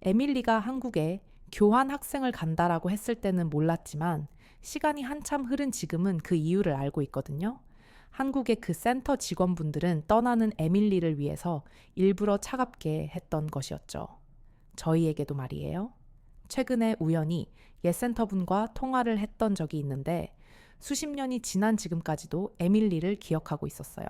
에밀리가 한국에 교환 학생을 간다라고 했을 때는 몰랐지만 시간이 한참 흐른 지금은 그 이유를 알고 있거든요. 한국의 그 센터 직원분들은 떠나는 에밀리를 위해서 일부러 차갑게 했던 것이었죠. 저희에게도 말이에요. 최근에 우연히 옛 센터분과 통화를 했던 적이 있는데 수십 년이 지난 지금까지도 에밀리를 기억하고 있었어요.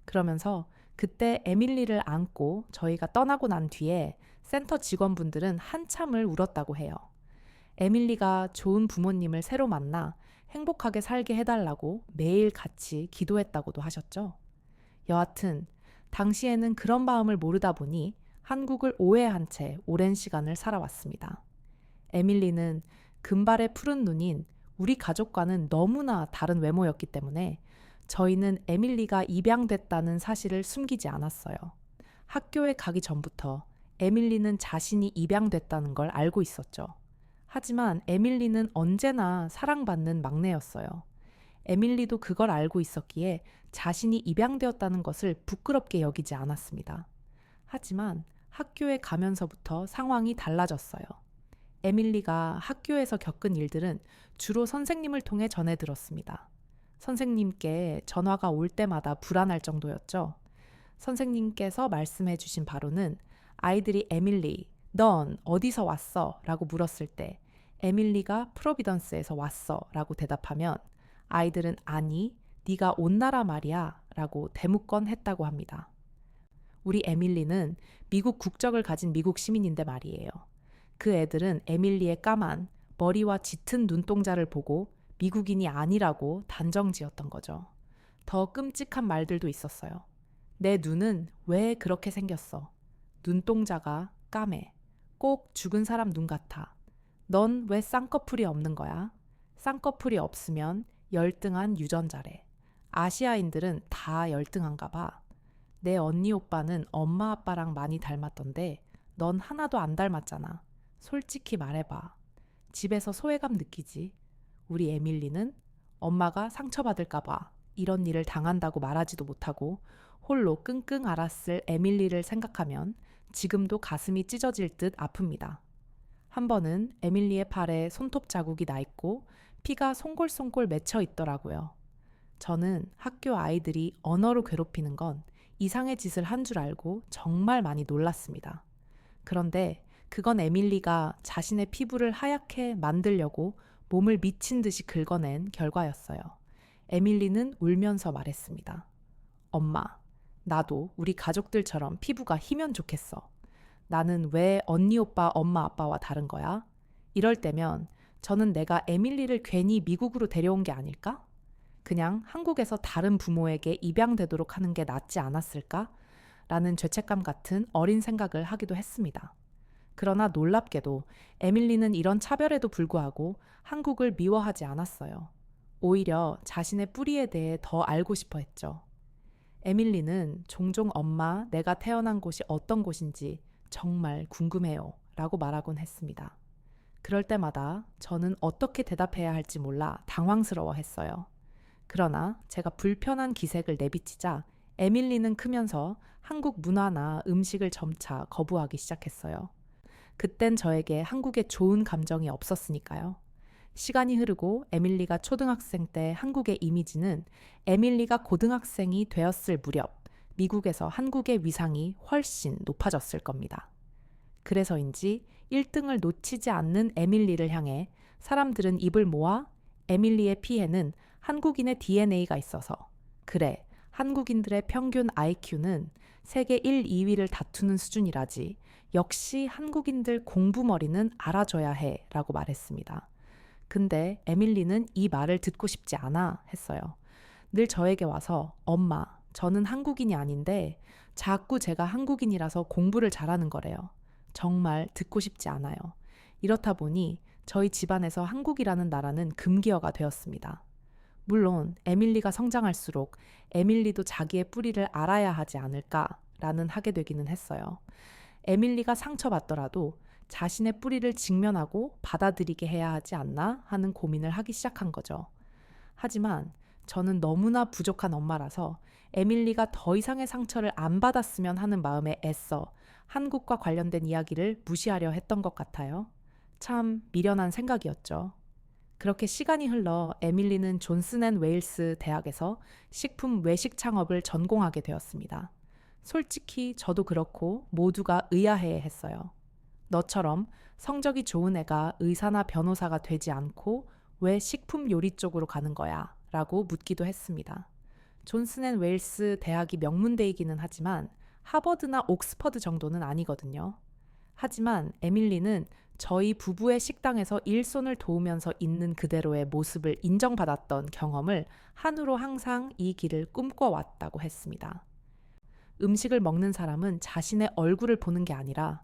그러면서 그때 에밀리를 안고 저희가 떠나고 난 뒤에 센터 직원분들은 한참을 울었다고 해요. 에밀리가 좋은 부모님을 새로 만나 행복하게 살게 해달라고 매일 같이 기도했다고도 하셨죠. 여하튼 당시에는 그런 마음을 모르다 보니 한국을 오해한 채 오랜 시간을 살아왔습니다. 에밀리는 금발의 푸른 눈인 우리 가족과는 너무나 다른 외모였기 때문에 저희는 에밀리가 입양됐다는 사실을 숨기지 않았어요. 학교에 가기 전부터 에밀리는 자신이 입양됐다는 걸 알고 있었죠. 하지만 에밀리는 언제나 사랑받는 막내였어요. 에밀리도 그걸 알고 있었기에 자신이 입양되었다는 것을 부끄럽게 여기지 않았습니다. 하지만 학교에 가면서부터 상황이 달라졌어요. 에밀리가 학교에서 겪은 일들은 주로 선생님을 통해 전해 들었습니다. 선생님께 전화가 올 때마다 불안할 정도였죠. 선생님께서 말씀해 주신 바로는 아이들이 에밀리, 넌 어디서 왔어? 라고 물었을 때 에밀리가 프로비던스에서 왔어 라고 대답하면 아이들은 아니, 네가 온 나라 말이야 라고 대묻건 했다고 합니다. 우리 에밀리는 미국 국적을 가진 미국 시민인데 말이에요. 그 애들은 에밀리의 까만 머리와 짙은 눈동자를 보고 미국인이 아니라고 단정지었던 거죠. 더 끔찍한 말들도 있었어요. 내 눈은 왜 그렇게 생겼어? 눈동자가 까매. 꼭 죽은 사람 눈 같아. 넌 왜 쌍꺼풀이 없는 거야? 쌍꺼풀이 없으면 열등한 유전자래. 아시아인들은 다 열등한가 봐. 내 언니 오빠는 엄마 아빠랑 많이 닮았던데 넌 하나도 안 닮았잖아. 솔직히 말해봐. 집에서 소외감 느끼지? 우리 에밀리는 엄마가 상처받을까 봐 이런 일을 당한다고 말하지도 못하고 홀로 끙끙 앓았을 에밀리를 생각하면 지금도 가슴이 찢어질 듯 아픕니다. 한 번은 에밀리의 팔에 손톱 자국이 나 있고 피가 송골송골 맺혀 있더라고요. 저는 학교 아이들이 언어로 괴롭히는 건 이상의 짓을 한 줄 알고 정말 많이 놀랐습니다. 그런데 그건 에밀리가 자신의 피부를 하얗게 만들려고 몸을 미친 듯이 긁어낸 결과였어요. 에밀리는 울면서 말했습니다. 엄마, 나도 우리 가족들처럼 피부가 희면 좋겠어. 나는 왜 언니 오빠 엄마 아빠와 다른 거야? 이럴 때면 저는 내가 에밀리를 괜히 미국으로 데려온 게 아닐까? 그냥 한국에서 다른 부모에게 입양되도록 하는 게 낫지 않았을까? 라는 죄책감 같은 어린 생각을 하기도 했습니다. 그러나 놀랍게도 에밀리는 이런 차별에도 불구하고 한국을 미워하지 않았어요. 오히려 자신의 뿌리에 대해 더 알고 싶어 했죠. 에밀리는 종종 엄마, 내가 태어난 곳이 어떤 곳인지 정말 궁금해요 라고 말하곤 했습니다. 그럴 때마다 저는 어떻게 대답해야 할지 몰라 당황스러워 했어요. 그러나 제가 불편한 기색을 내비치자 에밀리는 크면서 한국 문화나 음식을 점차 거부하기 시작했어요. 그땐 저에게 한국에 좋은 감정이 없었으니까요. 시간이 흐르고 에밀리가 초등학생 때 한국의 이미지는 에밀리가 고등학생이 되었을 무렵 미국에서 한국의 위상이 훨씬 높아졌을 겁니다. 그래서인지 1등을 놓치지 않는 에밀리를 향해 사람들은 입을 모아 에밀리의 피에는 한국인의 DNA가 있어서 그래, 한국인들의 평균 IQ는 세계 1, 2위를 다투는 수준이라지 역시 한국인들 공부머리는 알아줘야 해 라고 말했습니다. 근데 에밀리는 이 말을 듣고 싶지 않아 했어요. 늘 저에게 와서 엄마, 저는 한국인이 아닌데 자꾸 제가 한국인이라서 공부를 잘하는 거래요. 정말 듣고 싶지 않아요. 이렇다 보니 저희 집안에서 한국이라는 나라는 금기어가 되었습니다. 물론 에밀리가 성장할수록 에밀리도 자기의 뿌리를 알아야 하지 않을까라는 하게 되기는 했어요. 에밀리가 상처받더라도 자신의 뿌리를 직면하고 받아들이게 해야 하지 않나 하는 고민을 하기 시작한 거죠. 하지만 저는 너무나 부족한 엄마라서 에밀리가 더 이상의 상처를 안 받았으면 하는 마음에 애써 한국과 관련된 이야기를 무시하려 했던 것 같아요. 참 미련한 생각이었죠. 그렇게 시간이 흘러 에밀리는 존슨앤웨일스 대학에서 식품 외식 창업을 전공하게 되었습니다. 솔직히 저도 그렇고 모두가 의아해 했어요. 너처럼 성적이 좋은 애가 의사나 변호사가 되지 않고 왜 식품 요리 쪽으로 가는 거야? 라고 묻기도 했습니다. 존슨앤웨일스 대학이 명문대이기는 하지만 하버드나 옥스퍼드 정도는 아니거든요. 하지만 에밀리는 저희 부부의 식당에서 일손을 도우면서 있는 그대로의 모습을 인정받았던 경험을 한으로 항상 이 길을 꿈꿔왔다고 했습니다. 음식을 먹는 사람은 자신의 얼굴을 보는 게 아니라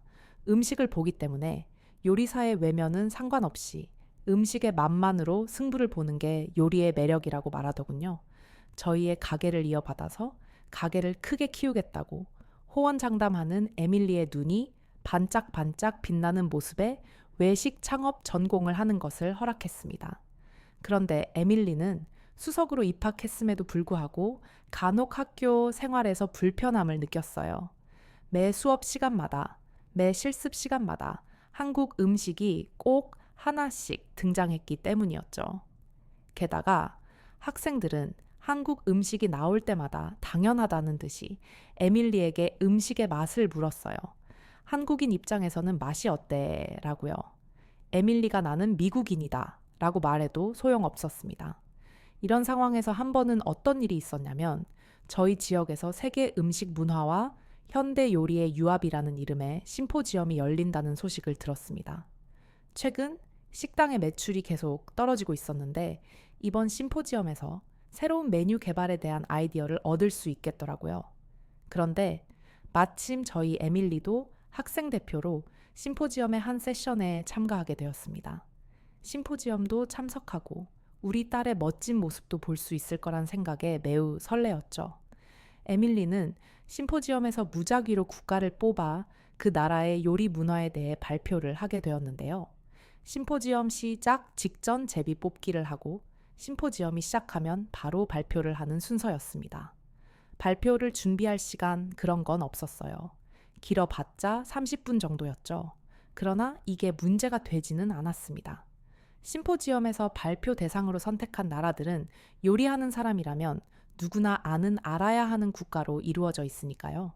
음식을 보기 때문에 요리사의 외면은 상관없이 음식의 맛만으로 승부를 보는 게 요리의 매력이라고 말하더군요. 저희의 가게를 이어받아서 가게를 크게 키우겠다고 호언장담하는 에밀리의 눈이 반짝반짝 빛나는 모습에 외식 창업 전공을 하는 것을 허락했습니다. 그런데 에밀리는 수석으로 입학했음에도 불구하고 간혹 학교 생활에서 불편함을 느꼈어요. 매 수업 시간마다, 매 실습 시간마다 한국 음식이 꼭 하나씩 등장했기 때문이었죠. 게다가 학생들은 한국 음식이 나올 때마다 당연하다는 듯이 에밀리에게 음식의 맛을 물었어요. 한국인 입장에서는 맛이 어때? 라고요. 에밀리가 나는 미국인이다 라고 말해도 소용없었습니다. 이런 상황에서 한 번은 어떤 일이 있었냐면 저희 지역에서 세계 음식 문화와 현대 요리의 유합이라는 이름의 심포지엄이 열린다는 소식을 들었습니다. 최근 식당의 매출이 계속 떨어지고 있었는데 이번 심포지엄에서 새로운 메뉴 개발에 대한 아이디어를 얻을 수 있겠더라고요. 그런데 마침 저희 에밀리도 학생 대표로 심포지엄의 한 세션에 참가하게 되었습니다. 심포지엄도 참석하고 우리 딸의 멋진 모습도 볼 수 있을 거란 생각에 매우 설레었죠. 에밀리는 심포지엄에서 무작위로 국가를 뽑아 그 나라의 요리 문화에 대해 발표를 하게 되었는데요. 심포지엄 시작 직전 제비 뽑기를 하고 심포지엄이 시작하면 바로 발표를 하는 순서였습니다. 발표를 준비할 시간 그런 건 없었어요. 길어봤자 30분 정도였죠. 그러나 이게 문제가 되지는 않았습니다. 심포지엄에서 발표 대상으로 선택한 나라들은 요리하는 사람이라면 누구나 아는 알아야 하는 국가로 이루어져 있으니까요.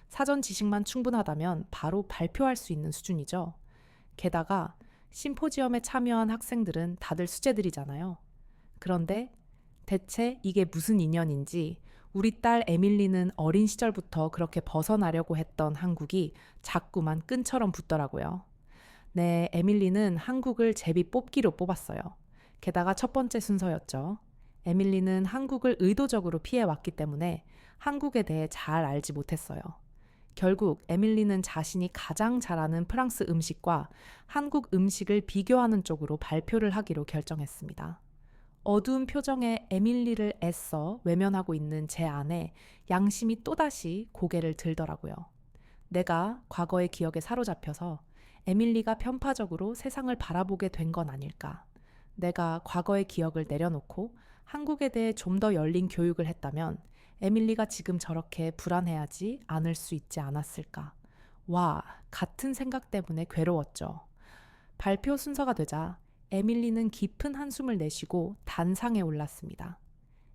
사전 지식만 충분하다면 바로 발표할 수 있는 수준이죠. 게다가 심포지엄에 참여한 학생들은 다들 수재들이잖아요. 그런데 대체 이게 무슨 인연인지 우리 딸 에밀리는 어린 시절부터 그렇게 벗어나려고 했던 한국이 자꾸만 끈처럼 붙더라고요. 네, 에밀리는 한국을 제비 뽑기로 뽑았어요. 게다가 첫 번째 순서였죠. 에밀리는 한국을 의도적으로 피해왔기 때문에 한국에 대해 잘 알지 못했어요. 결국 에밀리는 자신이 가장 잘하는 프랑스 음식과 한국 음식을 비교하는 쪽으로 발표를 하기로 결정했습니다. 어두운 표정의 에밀리를 애써 외면하고 있는 제 안에 양심이 또다시 고개를 들더라고요. 내가 과거의 기억에 사로잡혀서 에밀리가 편파적으로 세상을 바라보게 된 건 아닐까. 내가 과거의 기억을 내려놓고 한국에 대해 좀 더 열린 교육을 했다면 에밀리가 지금 저렇게 불안해하지 않을 수 있지 않았을까. 와, 같은 생각 때문에 괴로웠죠. 발표 순서가 되자 에밀리는 깊은 한숨을 내쉬고 단상에 올랐습니다.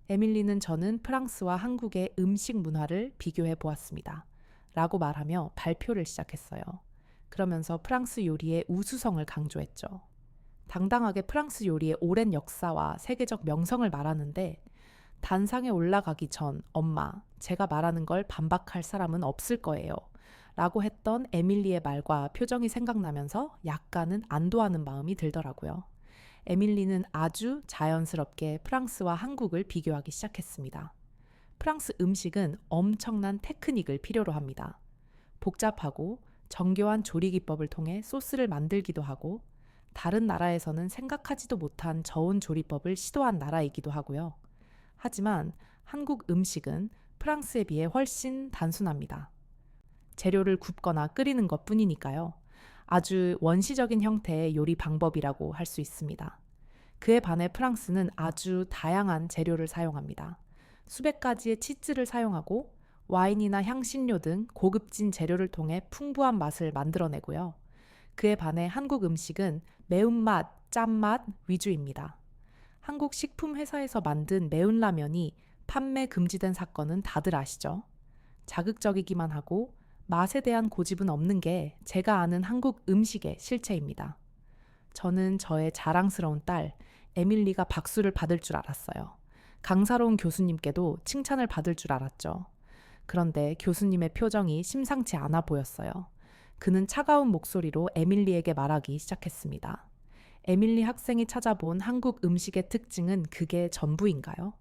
에밀리는 저는 프랑스와 한국의 음식 문화를 비교해 보았습니다. 라고 말하며 발표를 시작했어요. 그러면서 프랑스 요리의 우수성을 강조했죠. 당당하게 프랑스 요리의 오랜 역사와 세계적 명성을 말하는데 단상에 올라가기 전 엄마, 제가 말하는 걸 반박할 사람은 없을 거예요. 라고 했던 에밀리의 말과 표정이 생각나면서 약간은 안도하는 마음이 들더라고요. 에밀리는 아주 자연스럽게 프랑스와 한국을 비교하기 시작했습니다. 프랑스 음식은 엄청난 테크닉을 필요로 합니다. 복잡하고 정교한 조리 기법을 통해 소스를 만들기도 하고 다른 나라에서는 생각하지도 못한 저온 조리법을 시도한 나라이기도 하고요. 하지만 한국 음식은 프랑스에 비해 훨씬 단순합니다. 재료를 굽거나 끓이는 것 뿐이니까요. 아주 원시적인 형태의 요리 방법이라고 할 수 있습니다. 그에 반해 프랑스는 아주 다양한 재료를 사용합니다. 수백 가지의 치즈를 사용하고 와인이나 향신료 등 고급진 재료를 통해 풍부한 맛을 만들어내고요. 그에 반해 한국 음식은 매운맛, 짠맛 위주입니다. 한국 식품회사에서 만든 매운 라면이 판매 금지된 사건은 다들 아시죠? 자극적이기만 하고 맛에 대한 고집은 없는 게 제가 아는 한국 음식의 실체입니다. 저는 저의 자랑스러운 딸 에밀리가 박수를 받을 줄 알았어요. 강사로운 교수님께도 칭찬을 받을 줄 알았죠. 그런데 교수님의 표정이 심상치 않아 보였어요. 그는 차가운 목소리로 에밀리에게 말하기 시작했습니다. 에밀리 학생이 찾아본 한국 음식의 특징은 그게 전부인가요?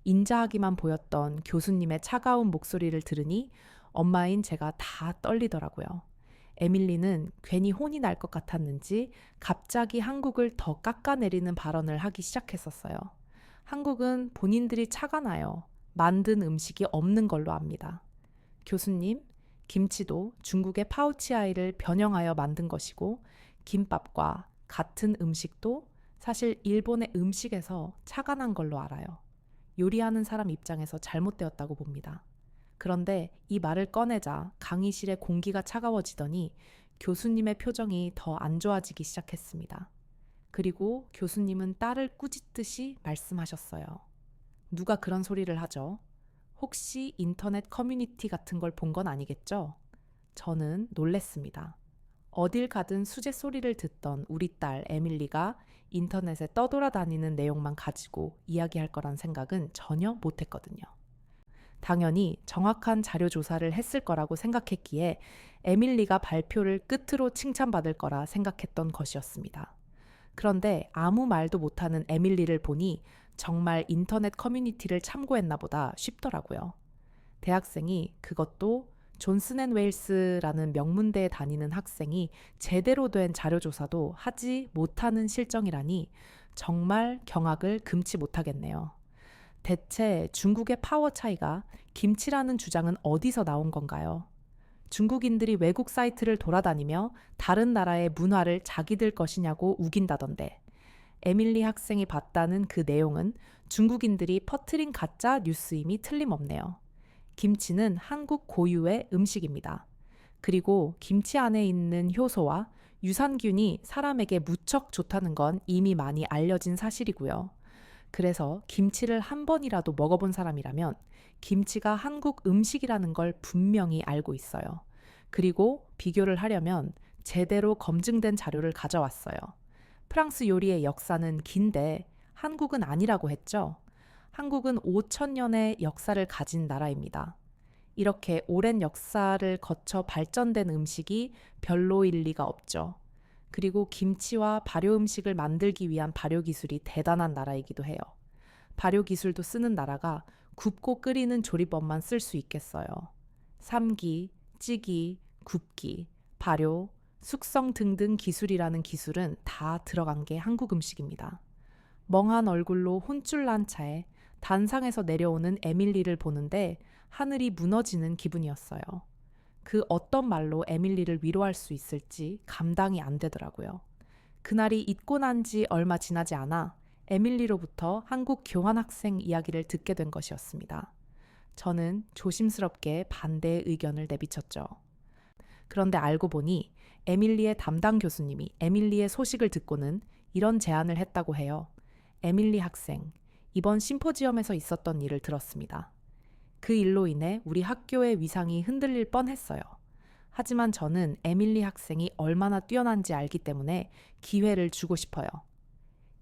인자하기만 보였던 교수님의 차가운 목소리를 들으니 엄마인 제가 다 떨리더라고요. 에밀리는 괜히 혼이 날 것 같았는지 갑자기 한국을 더 깎아내리는 발언을 하기 시작했었어요. 한국은 본인들이 차가 나요. 만든 음식이 없는 걸로 압니다. 교수님, 김치도 중국의 파우치아이를 변형하여 만든 것이고 김밥과 같은 음식도 사실 일본의 음식에서 차가 난 걸로 알아요. 요리하는 사람 입장에서 잘못되었다고 봅니다. 그런데 이 말을 꺼내자 강의실의 공기가 차가워지더니 교수님의 표정이 더 안 좋아지기 시작했습니다. 그리고 교수님은 딸을 꾸짖듯이 말씀하셨어요. 누가 그런 소리를 하죠? 혹시 인터넷 커뮤니티 같은 걸 본 건 아니겠죠? 저는 놀랬습니다. 어딜 가든 수제 소리를 듣던 우리 딸 에밀리가 인터넷에 떠돌아다니는 내용만 가지고 이야기할 거란 생각은 전혀 못했거든요. 당연히 정확한 자료 조사를 했을 거라고 생각했기에 에밀리가 발표를 끝으로 칭찬받을 거라 생각했던 것이었습니다. 그런데 아무 말도 못하는 에밀리를 보니 정말 인터넷 커뮤니티를 참고했나 보다 싶더라고요. 대학생이, 그것도 존슨앤웨일스라는 명문대에 다니는 학생이 제대로 된 자료조사도 하지 못하는 실정이라니 정말 경악을 금치 못하겠네요. 대체 중국의 파워 차이가 김치라는 주장은 어디서 나온 건가요? 중국인들이 외국 사이트를 돌아다니며 다른 나라의 문화를 자기들 것이냐고 우긴다던데 에밀리 학생이 봤다는 그 내용은 중국인들이 퍼뜨린 가짜 뉴스임이 틀림없네요. 김치는 한국 고유의 음식입니다. 그리고 김치 안에 있는 효소와 유산균이 사람에게 무척 좋다는 건 이미 많이 알려진 사실이고요. 그래서 김치를 한 번이라도 먹어본 사람이라면 김치가 한국 음식이라는 걸 분명히 알고 있어요. 그리고 비교를 하려면 제대로 검증된 자료를 가져왔어요. 프랑스 요리의 역사는 긴데 한국은 아니라고 했죠. 한국은 5,000년의 역사를 가진 나라입니다. 이렇게 오랜 역사를 거쳐 발전된 음식이 별로일 리가 없죠. 그리고 김치와 발효 음식을 만들기 위한 발효 기술이 대단한 나라이기도 해요. 발효 기술도 쓰는 나라가 굽고 끓이는 조리법만 쓸 수 있겠어요. 삶기, 찌기, 굽기, 발효, 숙성 등등 기술이라는 기술은 다 들어간 게 한국 음식입니다. 멍한 얼굴로 혼쭐 난 차에 단상에서 내려오는 에밀리를 보는데 하늘이 무너지는 기분이었어요. 그 어떤 말로 에밀리를 위로할 수 있을지 감당이 안 되더라고요. 그날이 있고 난 지 얼마 지나지 않아 에밀리로부터 한국 교환학생 이야기를 듣게 된 것이었습니다. 저는 조심스럽게 반대의 의견을 내비쳤죠. 그런데 알고 보니 에밀리의 담당 교수님이 에밀리의 소식을 듣고는 이런 제안을 했다고 해요. 에밀리 학생, 이번 심포지엄에서 있었던 일을 들었습니다. 그 일로 인해 우리 학교의 위상이 흔들릴 뻔했어요. 하지만 저는 에밀리 학생이 얼마나 뛰어난지 알기 때문에 기회를 주고 싶어요.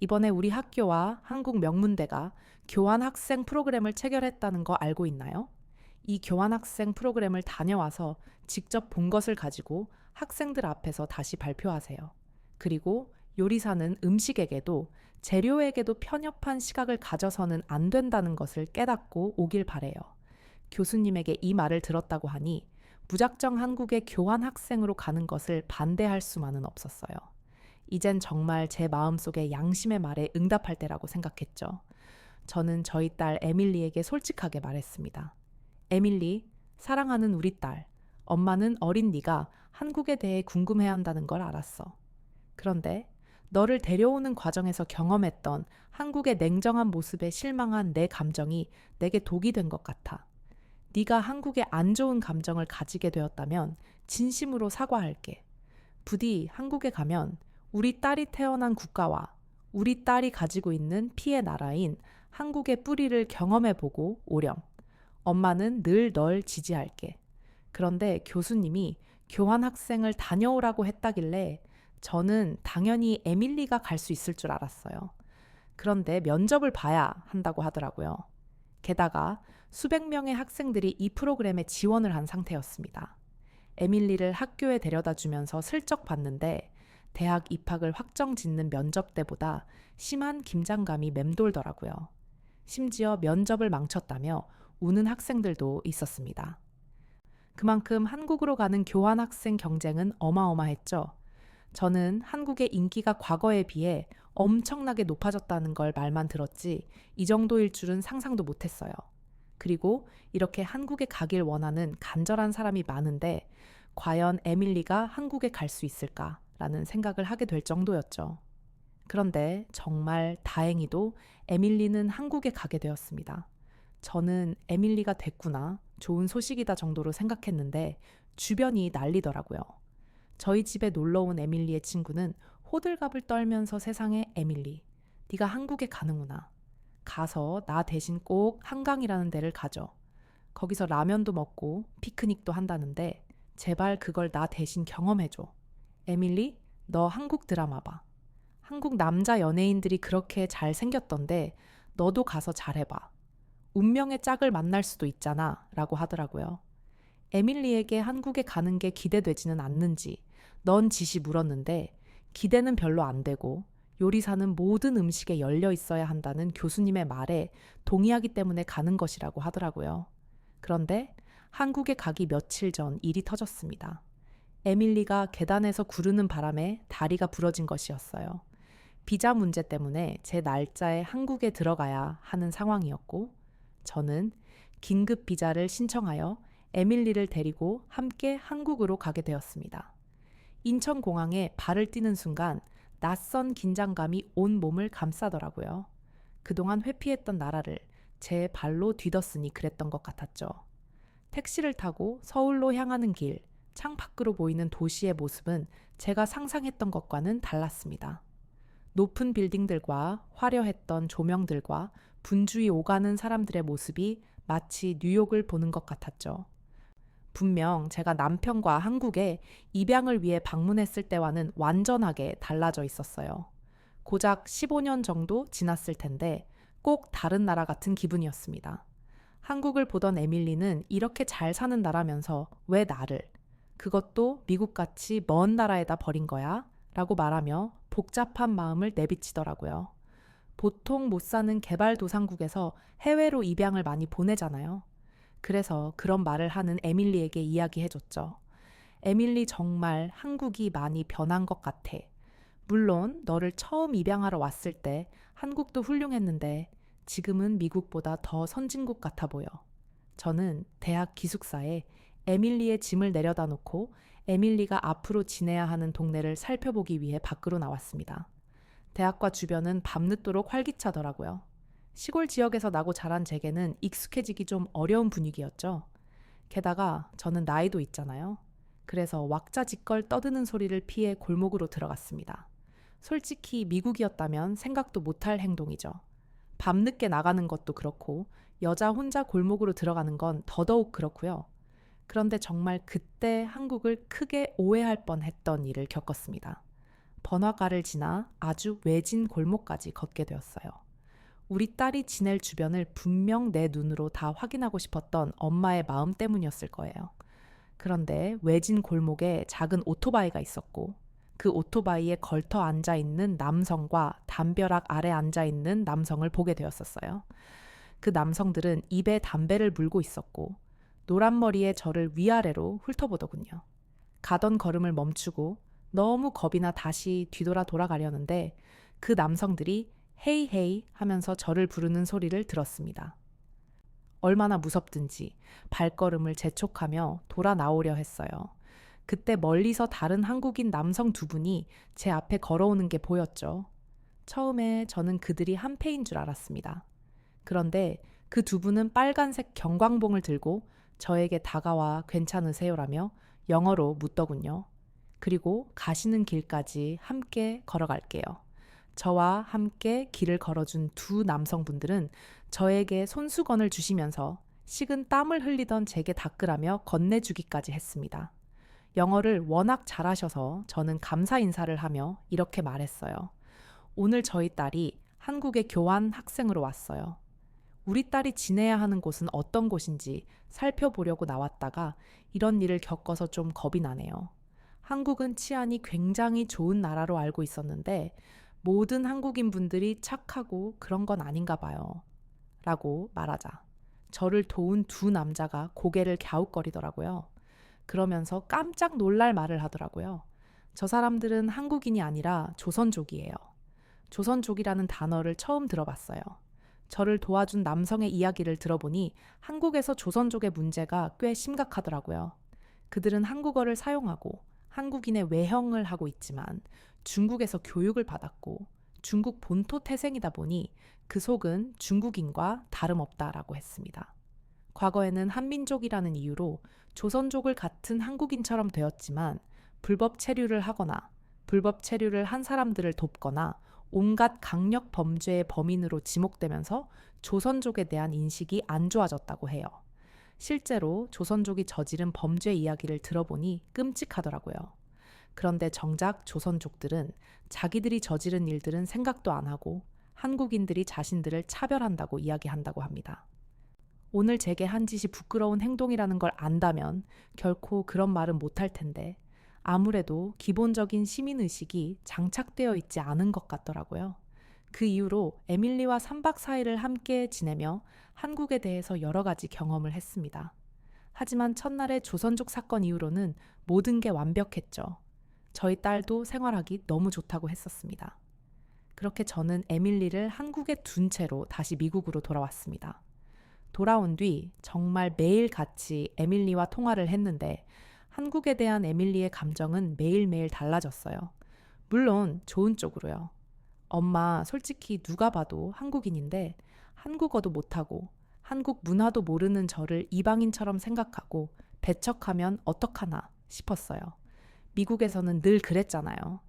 이번에 우리 학교와 한국 명문대가 교환학생 프로그램을 체결했다는 거 알고 있나요? 이 교환학생 프로그램을 다녀와서 직접 본 것을 가지고 학생들 앞에서 다시 발표하세요. 그리고 요리사는 음식에게도 재료에게도 편협한 시각을 가져서는 안 된다는 것을 깨닫고 오길 바래요. 교수님에게 이 말을 들었다고 하니 무작정 한국에 교환학생으로 가는 것을 반대할 수만은 없었어요. 이젠 정말 제 마음속에 양심의 말에 응답할 때라고 생각했죠. 저는 저희 딸 에밀리에게 솔직하게 말했습니다. 에밀리, 사랑하는 우리 딸, 엄마는 어린 네가 한국에 대해 궁금해한다는 걸 알았어. 그런데 너를 데려오는 과정에서 경험했던 한국의 냉정한 모습에 실망한 내 감정이 내게 독이 된 것 같아. 네가 한국에 안 좋은 감정을 가지게 되었다면 진심으로 사과할게. 부디 한국에 가면 우리 딸이 태어난 국가와 우리 딸이 가지고 있는 피의 나라인 한국의 뿌리를 경험해보고 오렴. 엄마는 늘 널 지지할게. 그런데 교수님이 교환학생을 다녀오라고 했다길래 저는 당연히 에밀리가 갈 수 있을 줄 알았어요. 그런데 면접을 봐야 한다고 하더라고요. 게다가 수백 명의 학생들이 이 프로그램에 지원을 한 상태였습니다. 에밀리를 학교에 데려다 주면서 슬쩍 봤는데 대학 입학을 확정짓는 면접 때보다 심한 긴장감이 맴돌더라고요. 심지어 면접을 망쳤다며 우는 학생들도 있었습니다. 그만큼 한국으로 가는 교환학생 경쟁은 어마어마했죠. 저는 한국의 인기가 과거에 비해 엄청나게 높아졌다는 걸 말만 들었지 이 정도일 줄은 상상도 못했어요. 그리고 이렇게 한국에 가길 원하는 간절한 사람이 많은데 과연 에밀리가 한국에 갈 수 있을까라는 생각을 하게 될 정도였죠. 그런데 정말 다행히도 에밀리는 한국에 가게 되었습니다. 저는 에밀리가 됐구나, 좋은 소식이다 정도로 생각했는데 주변이 난리더라고요. 저희 집에 놀러 온 에밀리의 친구는 호들갑을 떨면서 세상에 에밀리, 네가 한국에 가는구나. 가서 나 대신 꼭 한강이라는 데를 가죠. 거기서 라면도 먹고 피크닉도 한다는데 제발 그걸 나 대신 경험해줘. 에밀리, 너 한국 드라마 봐. 한국 남자 연예인들이 그렇게 잘생겼던데 너도 가서 잘해봐. 운명의 짝을 만날 수도 있잖아 라고 하더라고요. 에밀리에게 한국에 가는 게 기대되지는 않는지 넌지시 물었는데 기대는 별로 안 되고 요리사는 모든 음식에 열려 있어야 한다는 교수님의 말에 동의하기 때문에 가는 것이라고 하더라고요. 그런데 한국에 가기 며칠 전 일이 터졌습니다. 에밀리가 계단에서 구르는 바람에 다리가 부러진 것이었어요. 비자 문제 때문에 제 날짜에 한국에 들어가야 하는 상황이었고 저는 긴급 비자를 신청하여 에밀리를 데리고 함께 한국으로 가게 되었습니다. 인천공항에 발을 띄는 순간 낯선 긴장감이 온 몸을 감싸더라고요. 그동안 회피했던 나라를 제 발로 디뎠으니 그랬던 것 같았죠. 택시를 타고 서울로 향하는 길, 창밖으로 보이는 도시의 모습은 제가 상상했던 것과는 달랐습니다. 높은 빌딩들과 화려했던 조명들과 분주히 오가는 사람들의 모습이 마치 뉴욕을 보는 것 같았죠. 분명 제가 남편과 한국에 입양을 위해 방문했을 때와는 완전하게 달라져 있었어요. 고작 15년 정도 지났을 텐데 꼭 다른 나라 같은 기분이었습니다. 한국을 보던 에밀리는 이렇게 잘 사는 나라면서 왜 나를, 그것도 미국같이 먼 나라에다 버린 거야? 라고 말하며 복잡한 마음을 내비치더라고요. 보통 못 사는 개발도상국에서 해외로 입양을 많이 보내잖아요. 그래서 그런 말을 하는 에밀리에게 이야기해줬죠. 에밀리 정말 한국이 많이 변한 것 같아. 물론 너를 처음 입양하러 왔을 때 한국도 훌륭했는데 지금은 미국보다 더 선진국 같아 보여. 저는 대학 기숙사에 에밀리의 짐을 내려다 놓고 에밀리가 앞으로 지내야 하는 동네를 살펴보기 위해 밖으로 나왔습니다. 대학과 주변은 밤늦도록 활기차더라고요. 시골 지역에서 나고 자란 제게는 익숙해지기 좀 어려운 분위기였죠. 게다가 저는 나이도 있잖아요. 그래서 왁자지껄 떠드는 소리를 피해 골목으로 들어갔습니다. 솔직히 미국이었다면 생각도 못할 행동이죠. 밤늦게 나가는 것도 그렇고 여자 혼자 골목으로 들어가는 건 더더욱 그렇고요. 그런데 정말 그때 한국을 크게 오해할 뻔했던 일을 겪었습니다. 번화가를 지나 아주 외진 골목까지 걷게 되었어요. 우리 딸이 지낼 주변을 분명 내 눈으로 다 확인하고 싶었던 엄마의 마음 때문이었을 거예요. 그런데 외진 골목에 작은 오토바이가 있었고 그 오토바이에 걸터 앉아 있는 남성과 담벼락 아래 앉아 있는 남성을 보게 되었었어요. 그 남성들은 입에 담배를 물고 있었고 노란 머리에 저를 위아래로 훑어보더군요. 가던 걸음을 멈추고 너무 겁이 나 다시 돌아가려는데 그 남성들이 헤이 헤이 하면서 저를 부르는 소리를 들었습니다. 얼마나 무섭든지 발걸음을 재촉하며 돌아 나오려 했어요. 그때 멀리서 다른 한국인 남성 두 분이 제 앞에 걸어오는 게 보였죠. 처음에 저는 그들이 한패인 줄 알았습니다. 그런데 그 두 분은 빨간색 경광봉을 들고 저에게 다가와 괜찮으세요라며 영어로 묻더군요. 그리고 가시는 길까지 함께 걸어갈게요. 저와 함께 길을 걸어준 두 남성분들은 저에게 손수건을 주시면서 식은 땀을 흘리던 제게 닦으라며 건네주기까지 했습니다. 영어를 워낙 잘하셔서 저는 감사 인사를 하며 이렇게 말했어요. 오늘 저희 딸이 한국에 교환 학생으로 왔어요. 우리 딸이 지내야 하는 곳은 어떤 곳인지 살펴보려고 나왔다가 이런 일을 겪어서 좀 겁이 나네요. 한국은 치안이 굉장히 좋은 나라로 알고 있었는데 모든 한국인 분들이 착하고 그런 건 아닌가 봐요. 라고 말하자 저를 도운 두 남자가 고개를 갸웃거리더라고요. 그러면서 깜짝 놀랄 말을 하더라고요. 저 사람들은 한국인이 아니라 조선족이에요. 조선족이라는 단어를 처음 들어봤어요. 저를 도와준 남성의 이야기를 들어보니 한국에서 조선족의 문제가 꽤 심각하더라고요. 그들은 한국어를 사용하고 한국인의 외형을 하고 있지만 중국에서 교육을 받았고 중국 본토 태생이다 보니 그 속은 중국인과 다름없다라고 했습니다. 과거에는 한민족이라는 이유로 조선족을 같은 한국인처럼 되었지만 불법 체류를 하거나 불법 체류를 한 사람들을 돕거나 온갖 강력 범죄의 범인으로 지목되면서 조선족에 대한 인식이 안 좋아졌다고 해요. 실제로 조선족이 저지른 범죄 이야기를 들어보니 끔찍하더라고요. 그런데 정작 조선족들은 자기들이 저지른 일들은 생각도 안 하고 한국인들이 자신들을 차별한다고 이야기한다고 합니다. 오늘 제게 한 짓이 부끄러운 행동이라는 걸 안다면 결코 그런 말은 못할 텐데 아무래도 기본적인 시민의식이 장착되어 있지 않은 것 같더라고요. 그 이후로 에밀리와 3박 4일을 함께 지내며 한국에 대해서 여러 가지 경험을 했습니다. 하지만 첫날의 조선족 사건 이후로는 모든 게 완벽했죠. 저희 딸도 생활하기 너무 좋다고 했었습니다. 그렇게 저는 에밀리를 한국에 둔 채로 다시 미국으로 돌아왔습니다. 돌아온 뒤 정말 매일 같이 에밀리와 통화를 했는데 한국에 대한 에밀리의 감정은 매일매일 달라졌어요. 물론 좋은 쪽으로요. 엄마 솔직히 누가 봐도 한국인인데 한국어도 못하고 한국 문화도 모르는 저를 이방인처럼 생각하고 배척하면 어떡하나 싶었어요. 미국에서는 늘 그랬잖아요.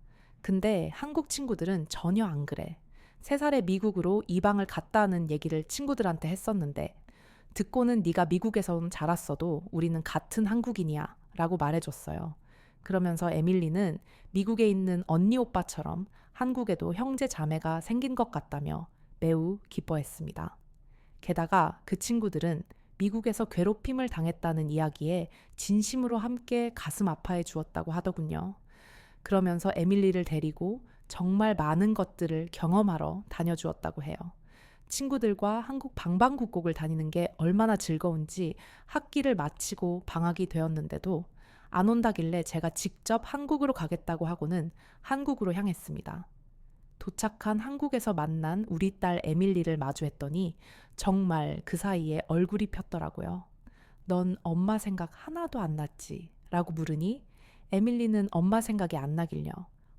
근데 한국 친구들은 전혀 안 그래. 3살에 미국으로 이방을 갔다는 얘기를 친구들한테 했었는데 듣고는 네가 미국에서 자랐어도 우리는 같은 한국인이야 라고 말해줬어요. 그러면서 에밀리는 미국에 있는 언니 오빠처럼 한국에도 형제 자매가 생긴 것 같다며 매우 기뻐했습니다. 게다가 그 친구들은 미국에서 괴롭힘을 당했다는 이야기에 진심으로 함께 가슴 아파해 주었다고 하더군요. 그러면서 에밀리를 데리고 정말 많은 것들을 경험하러 다녀주었다고 해요. 친구들과 한국 방방곡곡을 다니는 게 얼마나 즐거운지 학기를 마치고 방학이 되었는데도 안 온다길래 제가 직접 한국으로 가겠다고 하고는 한국으로 향했습니다. 도착한 한국에서 만난 우리 딸 에밀리를 마주했더니 정말 그 사이에 얼굴이 폈더라고요. 넌 엄마 생각 하나도 안 났지? 라고 물으니 에밀리는 엄마 생각이 안 나길요.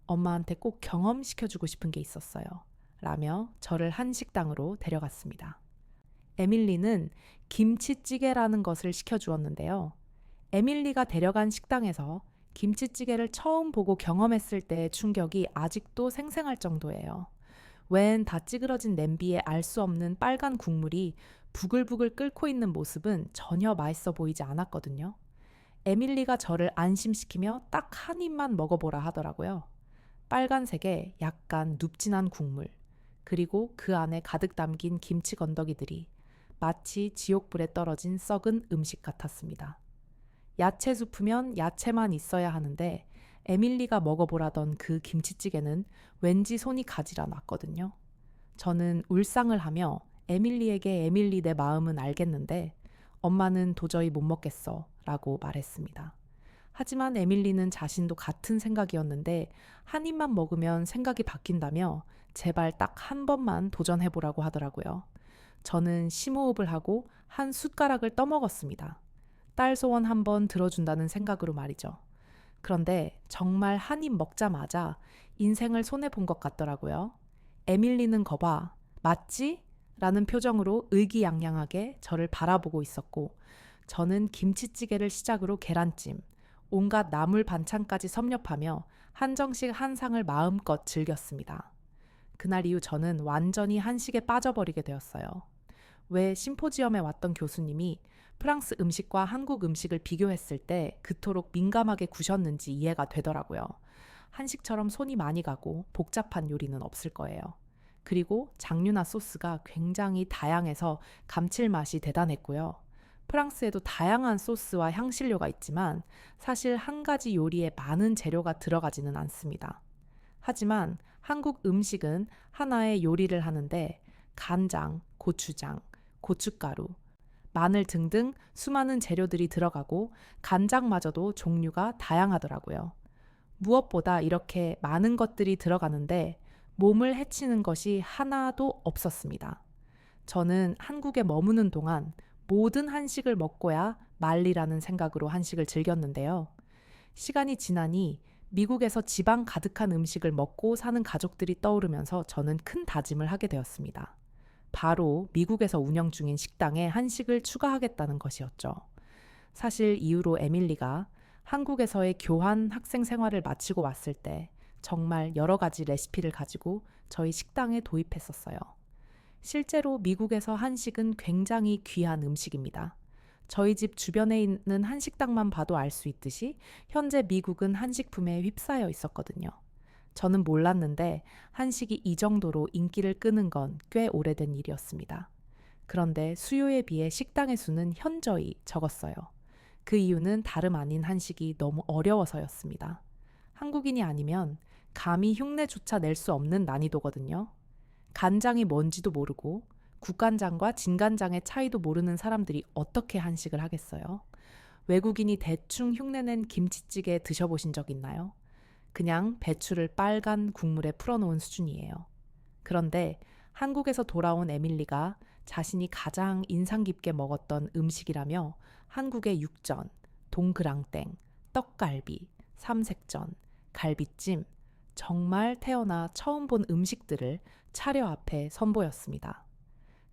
엄마한테 꼭 경험시켜주고 싶은 게 있었어요. 라며 저를 한 식당으로 데려갔습니다. 에밀리는 김치찌개라는 것을 시켜주었는데요. 에밀리가 데려간 식당에서 김치찌개를 처음 보고 경험했을 때의 충격이 아직도 생생할 정도예요. 웬 다 찌그러진 냄비에 알 수 없는 빨간 국물이 부글부글 끓고 있는 모습은 전혀 맛있어 보이지 않았거든요. 에밀리가 저를 안심시키며 딱 한 입만 먹어보라 하더라고요. 빨간색의 약간 눅진한 국물, 그리고 그 안에 가득 담긴 김치 건더기들이 마치 지옥불에 떨어진 썩은 음식 같았습니다. 야채 수프면 야채만 있어야 하는데 에밀리가 먹어보라던 그 김치찌개는 왠지 손이 가지라 놨거든요. 저는 울상을 하며 에밀리에게 에밀리 내 마음은 알겠는데 엄마는 도저히 못 먹겠어 라고 말했습니다. 하지만 에밀리는 자신도 같은 생각이었는데 한 입만 먹으면 생각이 바뀐다며 제발 딱 한 번만 도전해보라고 하더라고요. 저는 심호흡을 하고 한 숟가락을 떠먹었습니다. 딸 소원 한번 들어준다는 생각으로 말이죠. 그런데 정말 한 입 먹자마자 인생을 손해본 것 같더라고요. 에밀리는 거봐, 맞지? 라는 표정으로 의기양양하게 저를 바라보고 있었고, 저는 김치찌개를 시작으로 계란찜, 온갖 나물 반찬까지 섭렵하며 한정식 한 상을 마음껏 즐겼습니다. 그날 이후 저는 완전히 한식에 빠져버리게 되었어요. 왜 심포지엄에 왔던 교수님이 프랑스 음식과 한국 음식을 비교했을 때 그토록 민감하게 구셨는지 이해가 되더라고요. 한식처럼 손이 많이 가고 복잡한 요리는 없을 거예요. 그리고 장류나 소스가 굉장히 다양해서 감칠맛이 대단했고요. 프랑스에도 다양한 소스와 향신료가 있지만 사실 한 가지 요리에 많은 재료가 들어가지는 않습니다. 하지만 한국 음식은 하나의 요리를 하는데 간장, 고추장, 고춧가루, 마늘 등등 수많은 재료들이 들어가고 간장마저도 종류가 다양하더라고요. 무엇보다 이렇게 많은 것들이 들어가는데 몸을 해치는 것이 하나도 없었습니다. 저는 한국에 머무는 동안 모든 한식을 먹고야 말리라는 생각으로 한식을 즐겼는데요. 시간이 지나니 미국에서 지방 가득한 음식을 먹고 사는 가족들이 떠오르면서 저는 큰 다짐을 하게 되었습니다. 바로 미국에서 운영 중인 식당에 한식을 추가하겠다는 것이었죠. 사실 이후로 에밀리가 한국에서의 교환 학생 생활을 마치고 왔을 때 정말 여러 가지 레시피를 가지고 저희 식당에 도입했었어요. 실제로 미국에서 한식은 굉장히 귀한 음식입니다. 저희 집 주변에 있는 한식당만 봐도 알 수 있듯이 현재 미국은 한식품에 휩싸여 있었거든요. 저는 몰랐는데 한식이 이 정도로 인기를 끄는 건 꽤 오래된 일이었습니다. 그런데 수요에 비해 식당의 수는 현저히 적었어요. 그 이유는 다름 아닌 한식이 너무 어려워서였습니다. 한국인이 아니면 감히 흉내조차 낼 수 없는 난이도거든요. 간장이 뭔지도 모르고 국간장과 진간장의 차이도 모르는 사람들이 어떻게 한식을 하겠어요? 외국인이 대충 흉내낸 김치찌개 드셔보신 적 있나요? 그냥 배추를 빨간 국물에 풀어놓은 수준이에요. 그런데 한국에서 돌아온 에밀리가 자신이 가장 인상 깊게 먹었던 음식이라며 한국의 육전, 동그랑땡, 떡갈비, 삼색전, 갈비찜, 정말 태어나 처음 본 음식들을 차려 앞에 선보였습니다.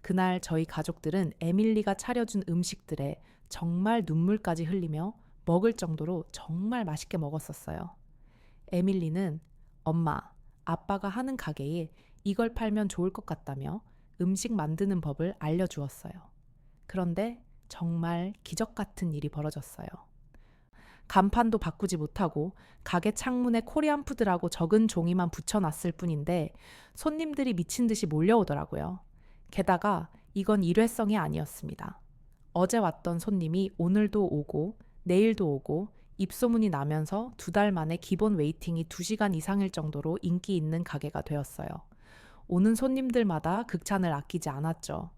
그날 저희 가족들은 에밀리가 차려준 음식들에 정말 눈물까지 흘리며 먹을 정도로 정말 맛있게 먹었었어요. 에밀리는 엄마, 아빠가 하는 가게에 이걸 팔면 좋을 것 같다며 음식 만드는 법을 알려주었어요. 그런데 정말 기적 같은 일이 벌어졌어요. 간판도 바꾸지 못하고 가게 창문에 코리안 푸드라고 적은 종이만 붙여놨을 뿐인데 손님들이 미친 듯이 몰려오더라고요. 게다가 이건 일회성이 아니었습니다. 어제 왔던 손님이 오늘도 오고 내일도 오고 입소문이 나면서 2달 만에 기본 웨이팅이 2시간 이상일 정도로 인기 있는 가게가 되었어요. 오는 손님들마다 극찬을 아끼지 않았죠.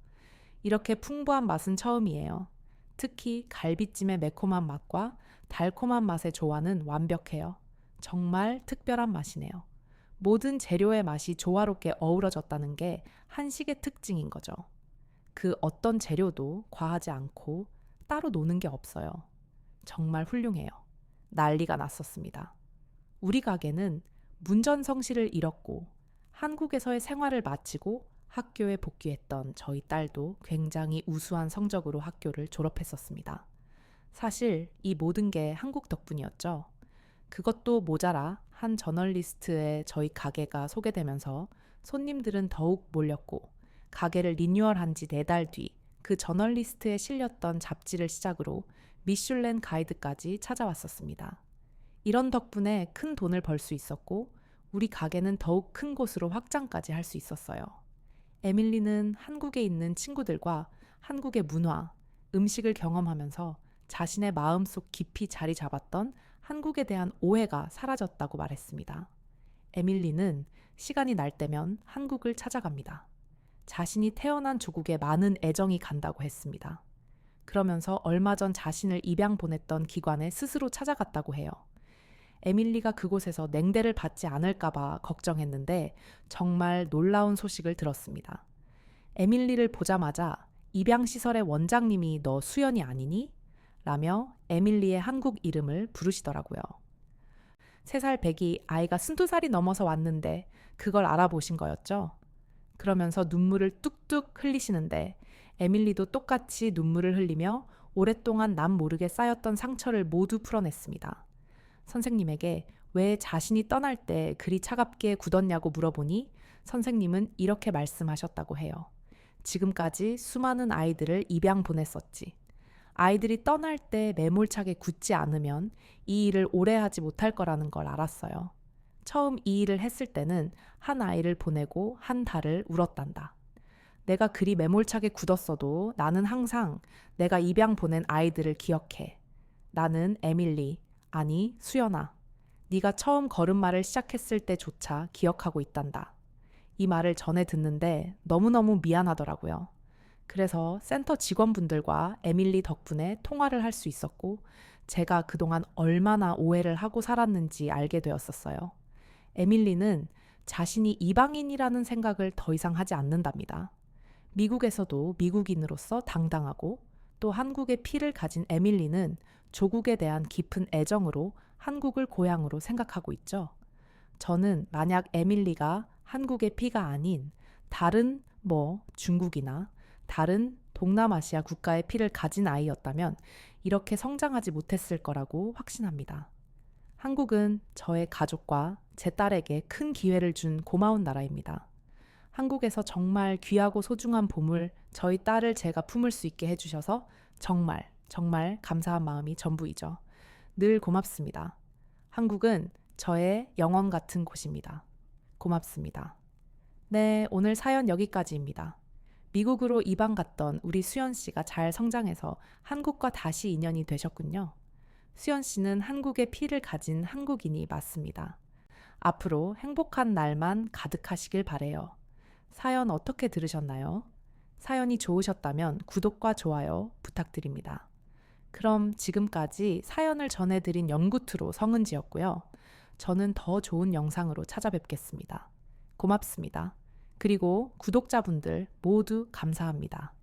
이렇게 풍부한 맛은 처음이에요. 특히 갈비찜의 매콤한 맛과 달콤한 맛의 조화는 완벽해요. 정말 특별한 맛이네요. 모든 재료의 맛이 조화롭게 어우러졌다는 게 한식의 특징인 거죠. 그 어떤 재료도 과하지 않고 따로 노는 게 없어요. 정말 훌륭해요. 난리가 났었습니다. 우리 가게는 문전성시를 잃었고 한국에서의 생활을 마치고 학교에 복귀했던 저희 딸도 굉장히 우수한 성적으로 학교를 졸업했었습니다. 사실 이 모든 게 한국 덕분이었죠. 그것도 모자라 한 저널리스트에 저희 가게가 소개되면서 손님들은 더욱 몰렸고 가게를 리뉴얼한 지 4달 뒤 그 저널리스트에 실렸던 잡지를 시작으로 미슐랭 가이드까지 찾아왔었습니다. 이런 덕분에 큰 돈을 벌 수 있었고 우리 가게는 더욱 큰 곳으로 확장까지 할 수 있었어요. 에밀리는 한국에 있는 친구들과 한국의 문화, 음식을 경험하면서 자신의 마음속 깊이 자리 잡았던 한국에 대한 오해가 사라졌다고 말했습니다. 에밀리는 시간이 날 때면 한국을 찾아갑니다. 자신이 태어난 조국에 많은 애정이 간다고 했습니다. 그러면서 얼마 전 자신을 입양 보냈던 기관에 스스로 찾아갔다고 해요. 에밀리가 그곳에서 냉대를 받지 않을까봐 걱정했는데 정말 놀라운 소식을 들었습니다. 에밀리를 보자마자 입양시설의 원장님이 너 수연이 아니니? 라며 에밀리의 한국 이름을 부르시더라고요. 3살 백이 아이가 22살이 넘어서 왔는데 그걸 알아보신 거였죠? 그러면서 눈물을 뚝뚝 흘리시는데 에밀리도 똑같이 눈물을 흘리며 오랫동안 남 모르게 쌓였던 상처를 모두 풀어냈습니다. 선생님에게 왜 자신이 떠날 때 그리 차갑게 굳었냐고 물어보니 선생님은 이렇게 말씀하셨다고 해요. 지금까지 수많은 아이들을 입양 보냈었지. 아이들이 떠날 때 매몰차게 굳지 않으면 이 일을 오래 하지 못할 거라는 걸 알았어요. 처음 이 일을 했을 때는 한 아이를 보내고 한 달을 울었단다. 내가 그리 매몰차게 굳었어도 나는 항상 내가 입양 보낸 아이들을 기억해. 나는 에밀리, 아니 수연아. 네가 처음 걸음마를 시작했을 때조차 기억하고 있단다. 이 말을 전해 듣는데 너무너무 미안하더라고요. 그래서 센터 직원분들과 에밀리 덕분에 통화를 할 수 있었고 제가 그동안 얼마나 오해를 하고 살았는지 알게 되었었어요. 에밀리는 자신이 이방인이라는 생각을 더 이상 하지 않는답니다. 미국에서도 미국인으로서 당당하고 또 한국의 피를 가진 에밀리는 조국에 대한 깊은 애정으로 한국을 고향으로 생각하고 있죠. 저는 만약 에밀리가 한국의 피가 아닌 다른 중국이나 다른 동남아시아 국가의 피를 가진 아이였다면 이렇게 성장하지 못했을 거라고 확신합니다. 한국은 저의 가족과 제 딸에게 큰 기회를 준 고마운 나라입니다. 한국에서 정말 귀하고 소중한 보물 저희 딸을 제가 품을 수 있게 해주셔서 정말 감사한 마음이 전부이죠. 늘 고맙습니다. 한국은 저의 영원 같은 곳입니다. 고맙습니다. 네, 오늘 사연 여기까지입니다. 미국으로 이방 갔던 우리 수연 씨가 잘 성장해서 한국과 다시 인연이 되셨군요. 수연 씨는 한국의 피를 가진 한국인이 맞습니다. 앞으로 행복한 날만 가득하시길 바래요. 사연 어떻게 들으셨나요? 사연이 좋으셨다면 구독과 좋아요 부탁드립니다. 그럼 지금까지 사연을 전해드린 연구투로 성은지였고요. 저는 더 좋은 영상으로 찾아뵙겠습니다. 고맙습니다. 그리고 구독자분들 모두 감사합니다.